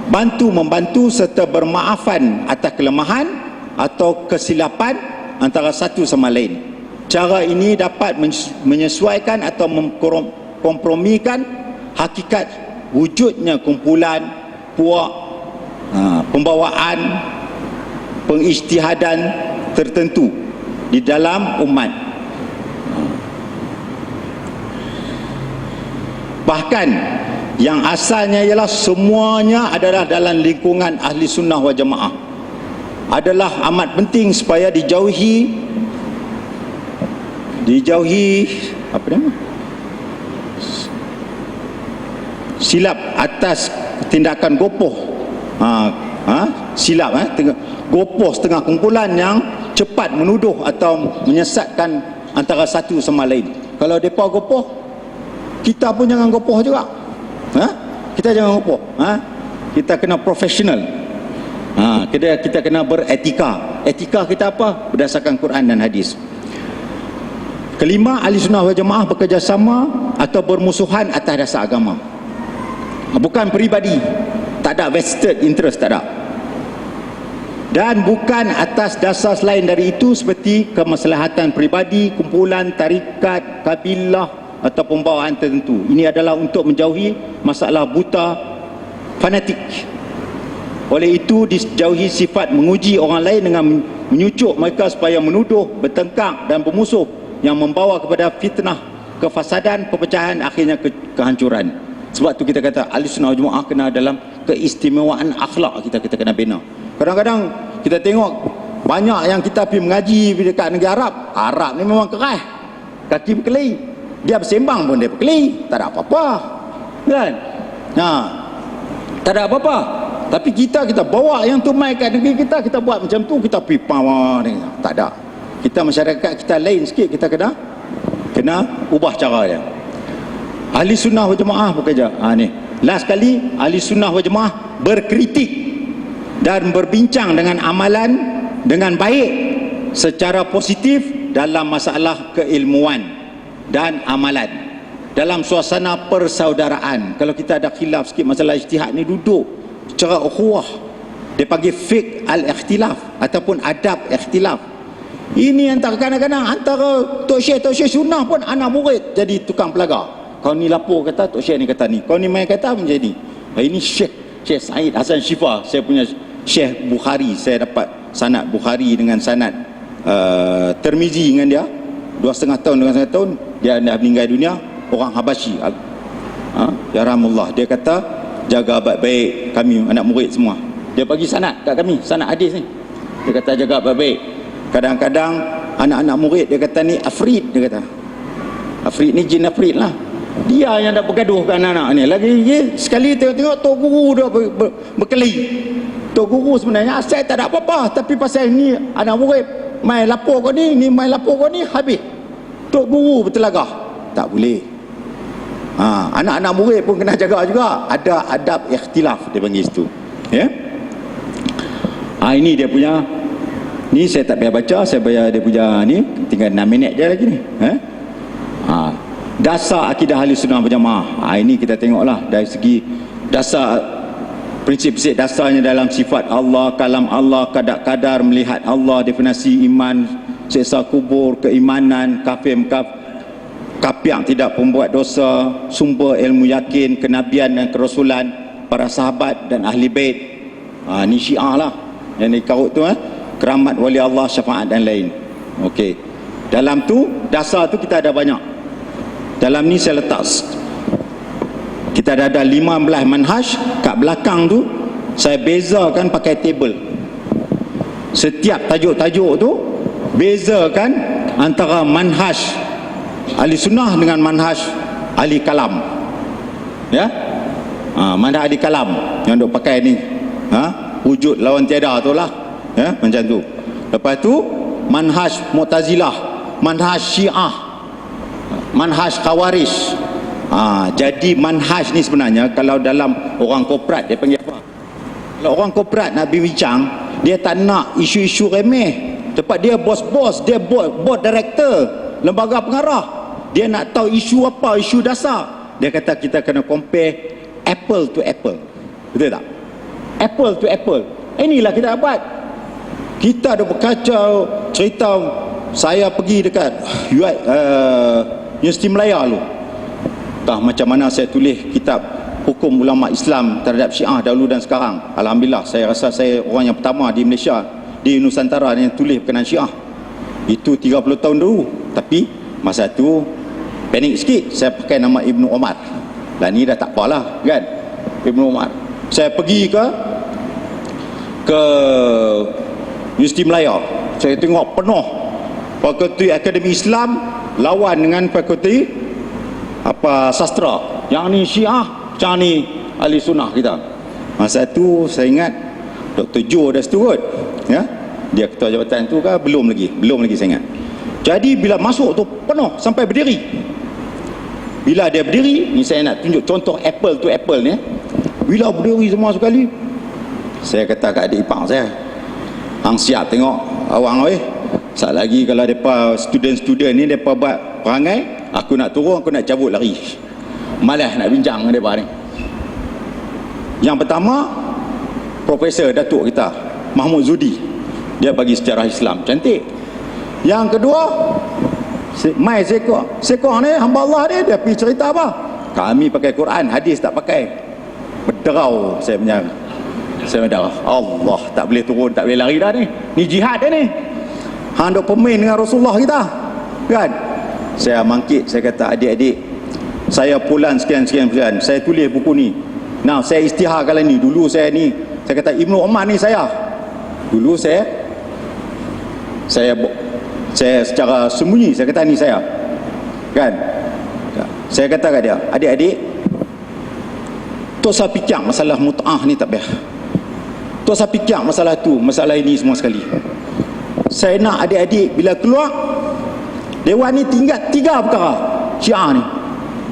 bantu-membantu serta bermaafan atas kelemahan atau kesilapan antara satu sama lain. Cara ini dapat menyesuaikan atau memkompromikan hakikat wujudnya kumpulan, puak, pembawaan, pengijtihadan tertentu di dalam umat. Bahkan yang asalnya ialah semuanya adalah dalam lingkungan ahli sunnah wal jemaah, adalah amat penting supaya dijauhi apa nama? Silap atas tindakan gopoh. Silap gopoh setengah kumpulan yang cepat menuduh atau menyesatkan antara satu sama lain. Kalau depa gopoh, kita pun jangan gopoh juga. Kita jangan gopoh. Kita kena profesional. Kita kena beretika. Etika kita apa? Berdasarkan Quran dan hadis. Kelima, ahli sunnah wal jemaah bekerjasama atau bermusuhan atas dasar agama. Bukan peribadi. Tak ada vested interest, tak ada. Dan bukan atas dasar selain dari itu seperti kemaslahatan peribadi, kumpulan, tarikat, kabilah atau pembawaan tertentu. Ini adalah untuk menjauhi masalah buta fanatik. Oleh itu dijauhi sifat menguji orang lain dengan menyucuk mereka supaya menuduh, bertengkar dan bermusuh yang membawa kepada fitnah, kefasadan, perpecahan, akhirnya kehancuran. Sebab tu kita kata Ahlussunnah wal Jamaah kena dalam keistimewaan akhlak kita kena bina. Kadang-kadang kita tengok banyak yang kita pergi mengaji dekat negara Arab. Arab ni memang keras, kaki berkelai. Dia bersembang pun dia berkelai, tak ada apa-apa, kan? Tak ada apa-apa. Tapi kita bawa yang tu mai kat negeri kita buat macam tu, kita pergi power ni. Tak ada. Kita masyarakat kita lain sikit, kita kena ubah cara dia. Ahli sunnah wal jamaah bekerja. Ni. Last kali ahli sunnah wal jamaah berkritik dan berbincang dengan amalan dengan baik secara positif dalam masalah keilmuan dan amalan. Dalam suasana persaudaraan. Kalau kita ada khilaf sikit masalah ijtihad ni, duduk secara ukhuwah. Dia panggil fiqh al-ikhtilaf ataupun adab ikhtilaf. Ini antara kadang-kadang antara Tok Syekh sunnah pun anak murid jadi tukang pelagar. Kau ni lapor kata, Tok Syekh ni kata ni. Kau ni main kata menjadi. Ini Syekh Said Hasan Syifa, saya punya Syekh Bukhari. Saya dapat sanad Bukhari dengan sanad Tirmizi dengan dia. 2,5 tahun dengan 1 tahun dia dah meninggal dunia. Orang Habasyi, ya rahmatullah. Dia kata jaga baik-baik kami anak murid semua. Dia bagi sanad kat kami, sanad hadis ni. Dia kata jaga baik-baik. Kadang-kadang anak-anak murid dia kata ni afrit, dia kata. Afrit ni jin afrit lah. Dia yang dah bergaduh kan anak-anak ni. Lagi sekali tengok tok guru dia berkelahi. Tok guru sebenarnya saya tak ada apa-apa, tapi pasal ni anak murid mai lapor kau ni mai lapor kau ni, habis. Tok guru bertelagah. Tak boleh. Anak-anak murid pun kena jaga juga. Ada adab ikhtilaf dia panggil situ. Ya. Ini dia punya. Ni saya tak payah baca, saya bayar dia punya ni, tinggal 6 minit je lagi ni. Dasar akidah Ahlussunnah wal Jamaah. Ini kita tengoklah dari segi dasar, prinsip-prinsip dasarnya dalam sifat Allah, kalam Allah, kadar-kadar melihat Allah, definisi iman, siksa kubur, keimanan, kafir yang tidak pembuat dosa, sumber ilmu yakin, kenabian dan kerasulan, para sahabat dan ahli bait. Ni Syiah lah yang dikaut tu, keramat wali Allah, syafaat dan lain. Okey. Dalam tu dasar tu kita ada banyak. Dalam ni saya letak, kita ada 15 manhaj. Kat belakang tu saya bezakan pakai table. Setiap tajuk-tajuk tu bezakan antara manhaj ahli sunnah dengan manhaj ahli kalam. Ya. Manhaj ahli kalam yang duk pakai ni, wujud lawan tiada tu lah, ya, macam tu. Lepas tu manhaj Mu'tazilah, manhaj Syiah, manhaj Khawarij. Jadi manhaj ni sebenarnya kalau dalam orang korporat dia panggil apa? Kalau orang korporat nak bincang, dia tak nak isu-isu remeh. Tempat dia bos-bos, dia board director, lembaga pengarah. Dia nak tahu isu apa, isu dasar. Dia kata kita kena compare apple to apple. Betul tak? Apple to apple. Inilah kita buat. Kita ada berkacau cerita. Saya pergi dekat Universiti Melaya dulu. Entah macam mana saya tulis kitab hukum ulama Islam terhadap Syiah dahulu dan sekarang. Alhamdulillah, saya rasa saya orang yang pertama di Malaysia, di Nusantara yang tulis berkenaan Syiah. Itu 30 tahun dulu. Tapi masa tu panik sikit, saya pakai nama Ibnu Omar. Lah ni dah tak apalah, kan? Ibnu Omar. Saya pergi ke Universiti Melaya. Saya tengok penuh Fakulti Akademi Islam lawan dengan Fakulti sastra. Yang ni Syiah, yang ni ahli sunnah kita. Masa tu saya ingat Dr. Jo dah situ kot, ya. Dia ketua jabatan tu ke belum lagi saya ingat. Jadi bila masuk tu penuh sampai berdiri. Bila dia berdiri, ni saya nak tunjuk contoh apple to apple ni. Bila berdiri semua sekali, saya kata kat adik ipar saya, hang siap tengok awang oi. Sat lagi kalau depa student ni depa buat perangai, aku nak turun, aku nak cabut lari. Malas nak bincang dengan depa ni. Yang pertama, Profesor Datuk kita, Mahmud Zudi. Dia bagi sejarah Islam cantik. Yang kedua, Mai Sekor ni hamba Allah dia pergi cerita apa? Kami pakai Quran, hadis tak pakai. berderau saya punya darah. Allah, tak boleh turun, tak boleh lari dah ni. Ni jihad dah ni. Hang duk pemain dengan Rasulullah kita. Kan? Saya mangkit, saya kata, adik-adik, saya pulan sekian, saya tulis buku ni. Nah, saya istihar kali ni. Dulu saya ni, saya kata Ibnu Umar ni saya. Dulu saya secara sembunyi saya kata ni saya. Kan? Saya kata kat dia, adik-adik, tak usah fikir masalah mut'ah ni tak payah. Tak usah fikir masalah tu, masalah ini semua sekali. Saya nak adik-adik bila keluar dewan ni tinggal 3 perkara Syiah ni.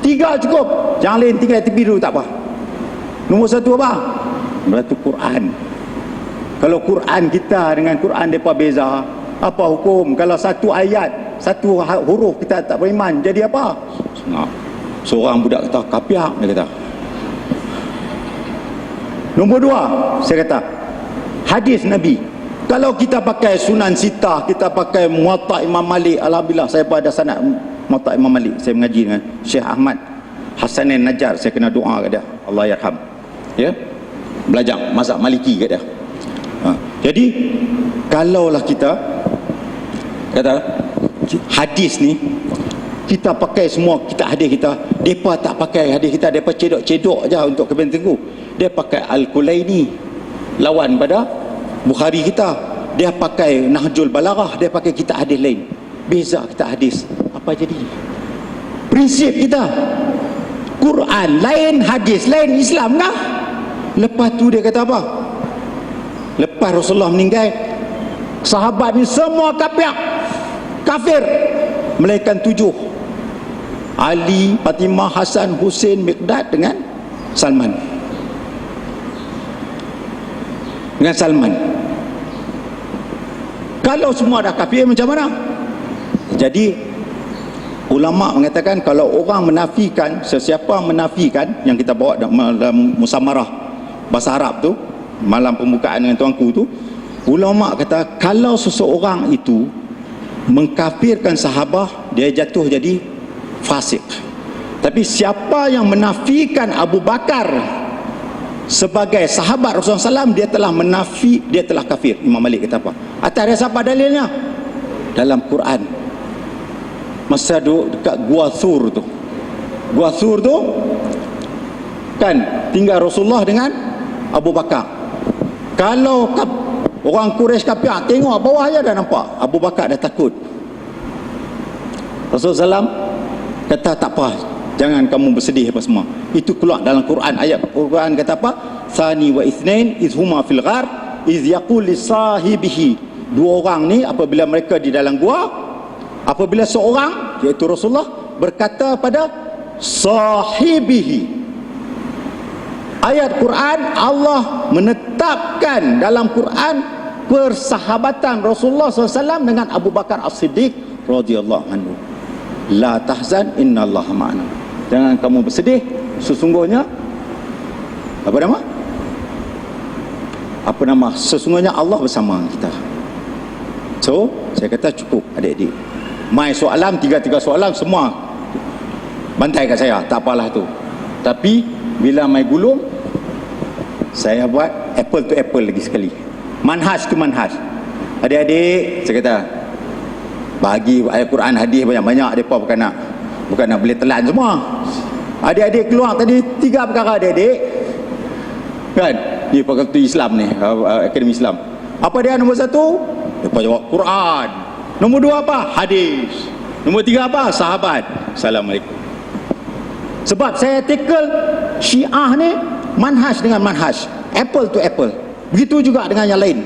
3 cukup. Jangan lain tinggal tepi dulu tak apa. Nombor 1 apa? Nombor 1 Quran. Kalau Quran kita dengan Quran mereka beza, apa hukum? Kalau satu ayat, satu huruf kita tak beriman, jadi apa? Seorang budak kata, kapiak, dia kata. Nombor 2, saya kata, hadis Nabi. Kalau kita pakai Sunan Sitah, kita pakai Muwatta Imam Malik, alhamdulillah saya pada sanad Muwatta Imam Malik. Saya mengaji dengan Syekh Ahmad Hasanin Najjar, saya kena doa kat dia, Allah yarham. Ya. Belajar mazhab Maliki kat dia. Jadi kalaulah kita kata hadis ni kita pakai semua, kita hadis kita, depa tak pakai hadis kita, depa cedok-cedok aja untuk kepentingan tu. Dia pakai Al-Kulaini lawan pada Bukhari kita. Dia pakai Nahjul Balaghah, dia pakai kita hadis lain. Beza kita hadis. Apa jadi? Prinsip kita Quran lain, hadis lain, Islam kah? Lepas tu dia kata apa? Lepas Rasulullah meninggal, sahabat ni semua kafir melainkan 7. Ali, Fatimah, Hasan, Husain, Miqdad dengan Salman. Kalau semua dah kafir macam mana? Jadi ulama mengatakan kalau orang menafikan, sesiapa menafikan, yang kita bawa dalam musamarah bahasa Arab tu, malam pembukaan dengan tuanku tu, ulama kata kalau seseorang itu mengkafirkan sahabah, dia jatuh jadi fasik. Tapi siapa yang menafikan Abu Bakar sebagai sahabat Rasulullah SAW, dia telah kafir. Imam Malik kata apa? Atas dia siapa dalilnya? Dalam Quran. Masa dekat Gua Thur tu kan tinggal Rasulullah dengan Abu Bakar. Kalau orang Quraisy kafir, tengok bawah je dah nampak Abu Bakar dah takut. Rasulullah SAW kata tak apa, jangan kamu bersedih apa semua. Itu keluar dalam Quran, ayat Quran kata apa? Thani wa ithnain izhuma fil ghar iz yaqul li sahibihi. 2 orang ni apabila mereka di dalam gua, apabila seorang iaitu Rasulullah berkata pada sahibihi. Ayat Quran, Allah menetapkan dalam Quran persahabatan Rasulullah SAW dengan Abu Bakar As-Siddiq radhiyallahu anhu. La tahzan innallaha ma'ana. Jangan kamu bersedih, sesungguhnya sesungguhnya Allah bersama kita. So saya kata cukup adik-adik. Mai soalan, 3 soalan semua bantai kat saya, tak apalah tu. Tapi bila mai gulung, saya buat apple to apple lagi sekali. Manhaj tu manhaj. Adik-adik, saya kata bagi ayat Quran, hadis banyak-banyak, mereka bukan nak boleh telan semua. Adik-adik keluar tadi 3 perkara adik-adik. Kan? Ni Fakulti Islam ni, Akademi Islam. Apa dia nombor 1? Mereka jawab Quran. Nombor 2 apa? Hadis. Nombor 3 apa? Sahabat. Assalamualaikum. Sebab saya tackle Syiah ni manhaj dengan manhaj, apple to apple. Begitu juga dengan yang lain.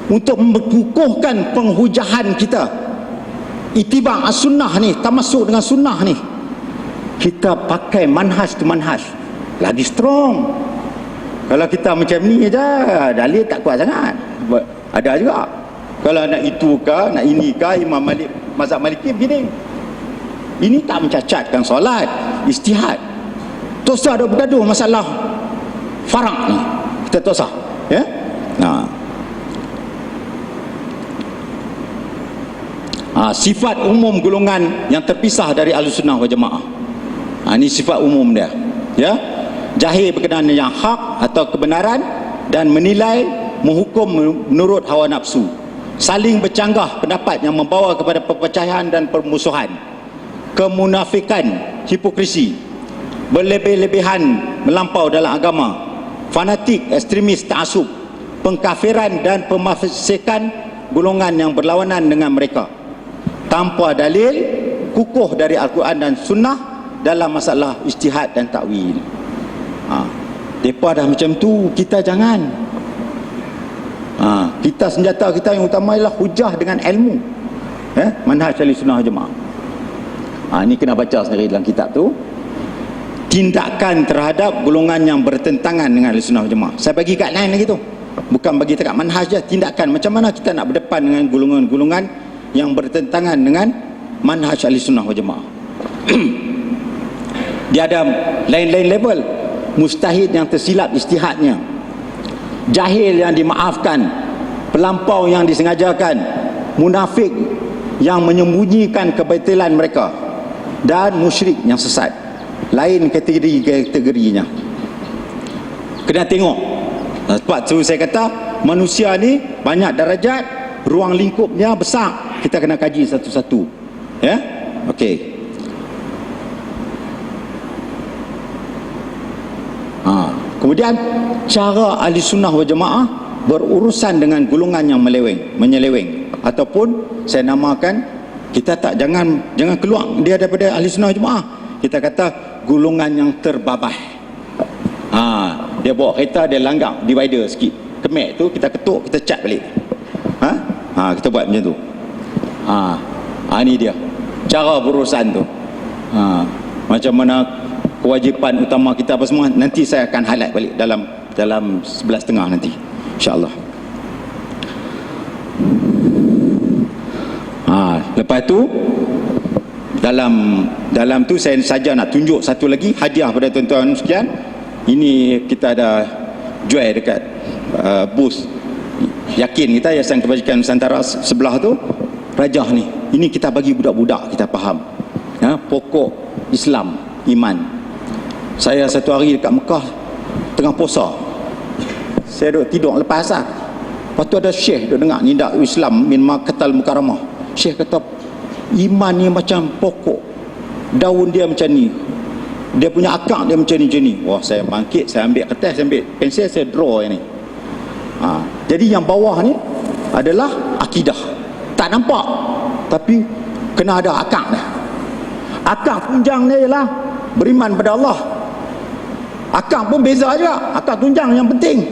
Untuk mengukuhkan penghujahan kita, itibak as-sunnah ni, tamasuk dengan sunnah ni, kita pakai manhaj tu manhaj, lagi strong. Kalau kita macam ni aja, dalil tak kuat sangat. Ada juga kalau nak itu kah, nak ini kah, Imam Malik, mazhab Maliki begini. Ini tak mencacatkan solat, istihad. Tak usah ada bergaduh masalah faraq ni, kita tak usah, ya. Sifat umum golongan yang terpisah dari Ahlussunnah wal Jamaah. Ini sifat umum dia, ya. jahil berkenaan yang hak atau kebenaran, dan menilai, menghukum menurut hawa nafsu. Saling bercanggah pendapat yang membawa kepada perpecahan dan permusuhan. Kemunafikan, hipokrisi, berlebih-lebihan melampau dalam agama, fanatik, ekstremis, ta'asub, pengkafiran dan pemafsikan golongan yang berlawanan dengan mereka tanpa dalil kukuh dari Al-Quran dan Sunnah dalam masalah ijtihad dan takwil. Mereka dah macam tu, kita jangan. Kita, senjata kita yang utama ialah hujah dengan ilmu, manhaj ahli sunnah wal jamaah. Ini kena baca sendiri dalam kitab tu. Tindakan terhadap golongan yang bertentangan dengan ahli sunnah wal jamaah. Saya bagi kat lain lagi tu, bukan bagi dekat manhaj je. Tindakan macam mana kita nak berdepan dengan golongan-golongan yang bertentangan dengan manhaj ahli sunnah wal jamaah. Dia ada lain-lain level. Mustahid yang tersilap ijtihadnya, jahil yang dimaafkan, pelampau yang disengajakan, munafik yang menyembunyikan kebatilan mereka, dan musyrik yang sesat. Lain kategorinya. Kena tengok. Sebab tu saya kata manusia ni banyak darajat, ruang lingkupnya besar. Kita kena kaji satu-satu. Ya? Okey. Kemudian cara ahli sunnah wal jamaah berurusan dengan golongan yang menyeleweng, ataupun saya namakan, kita tak jangan keluar dia daripada ahli sunnah wal jamaah. Kita kata golongan yang terbabah. Dia bawa kereta, dia langgar divider sikit, kemek tu kita ketuk, kita cat balik. Kita buat macam tu. Ini dia cara berurusan tu. Macam mana kewajipan utama kita apa semua, nanti saya akan highlight balik dalam 11.30 nanti, insya-Allah. Lepas tu dalam tu saya saja nak tunjuk satu lagi hadiah pada tuan-tuan sekalian. Ini kita ada jual dekat booth Yakin kita, Yayasan Kebajikan Nusantara sebelah tu, rajah ni. Ini kita bagi budak-budak kita faham pokok Islam, iman. Saya satu hari dekat Mekah tengah puasa, saya duduk tidur lepas asar. Lepas tu ada syekh duduk dengar nindak Islam min Makkah Mukarramah. Syekh kata iman ni macam pokok, daun dia macam ni, dia punya akar dia macam ni. Wah, saya bangkit, saya ambil kertas, saya ambil pensel, saya draw yang ni. Jadi yang bawah ni adalah akidah, tak nampak tapi kena ada akar dah. Akar tunjang dia ialah beriman pada Allah. Akar pun beza juga, akar tunjang yang penting.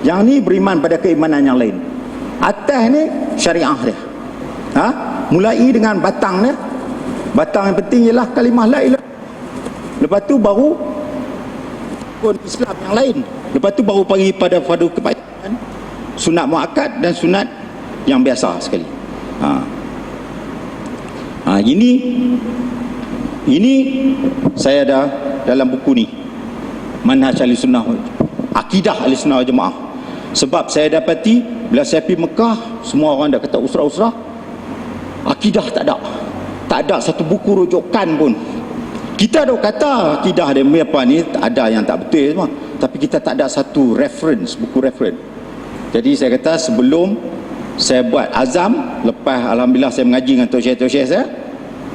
Yang ni beriman pada keimanan yang lain. Atas ni syariah dia. Mulai dengan batang dia. Batang yang penting ialah kalimah la ilaha. Lepas tu baru Islam yang lain. Lepas tu baru pergi pada fardu kifayah, sunat muakkad dan sunat yang biasa sekali. Ini saya ada dalam buku ni, Manhaj Ahli Sunnah, Akidah Ahli Sunnah wal Jamaah. Sebab saya dapati bila saya pergi Mekah, semua orang dah kata usrah-usrah, akidah tak ada satu buku rujukan pun. Kita dah kata akidah dia apa ni, ada yang tak betul semua, tapi kita tak ada satu reference, buku reference. Jadi saya kata sebelum saya buat azam, lepas alhamdulillah saya mengaji dengan Tok Syekh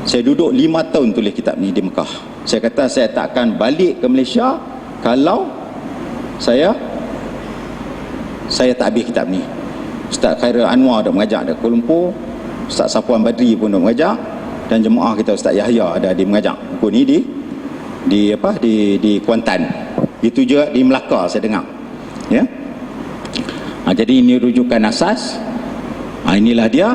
saya duduk 5 tahun tulis kitab ni di Mekah. Saya kata saya tak akan balik ke Malaysia kalau saya tak habis kitab ni. Ustaz Khairul Anwar dah mengajar di Kuala Lumpur, Ustaz Safwan Badri pun dah mengajar, dan jemaah kita Ustaz Yahya ada di mengajar buku ni di Kuantan. Itu juga di Melaka saya dengar. Ya. Jadi ini rujukan asas. Inilah dia.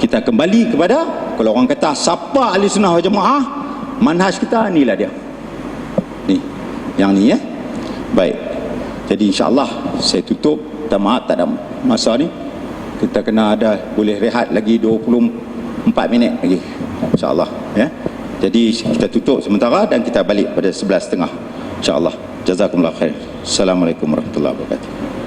Kita kembali kepada, kalau orang kata siapa ahli sunnah wal jamaah, manhaj kita inilah dia. Ni, yang ni ya. Baik. Jadi insya-Allah saya tutup. Minta maaf tak ada masa ni. Kita kena ada boleh rehat lagi 24 minit lagi. Insya-Allah ya. Jadi kita tutup sementara dan kita balik pada 11.30 insya-Allah. Jazakumullah khair. Assalamualaikum warahmatullahi wabarakatuh.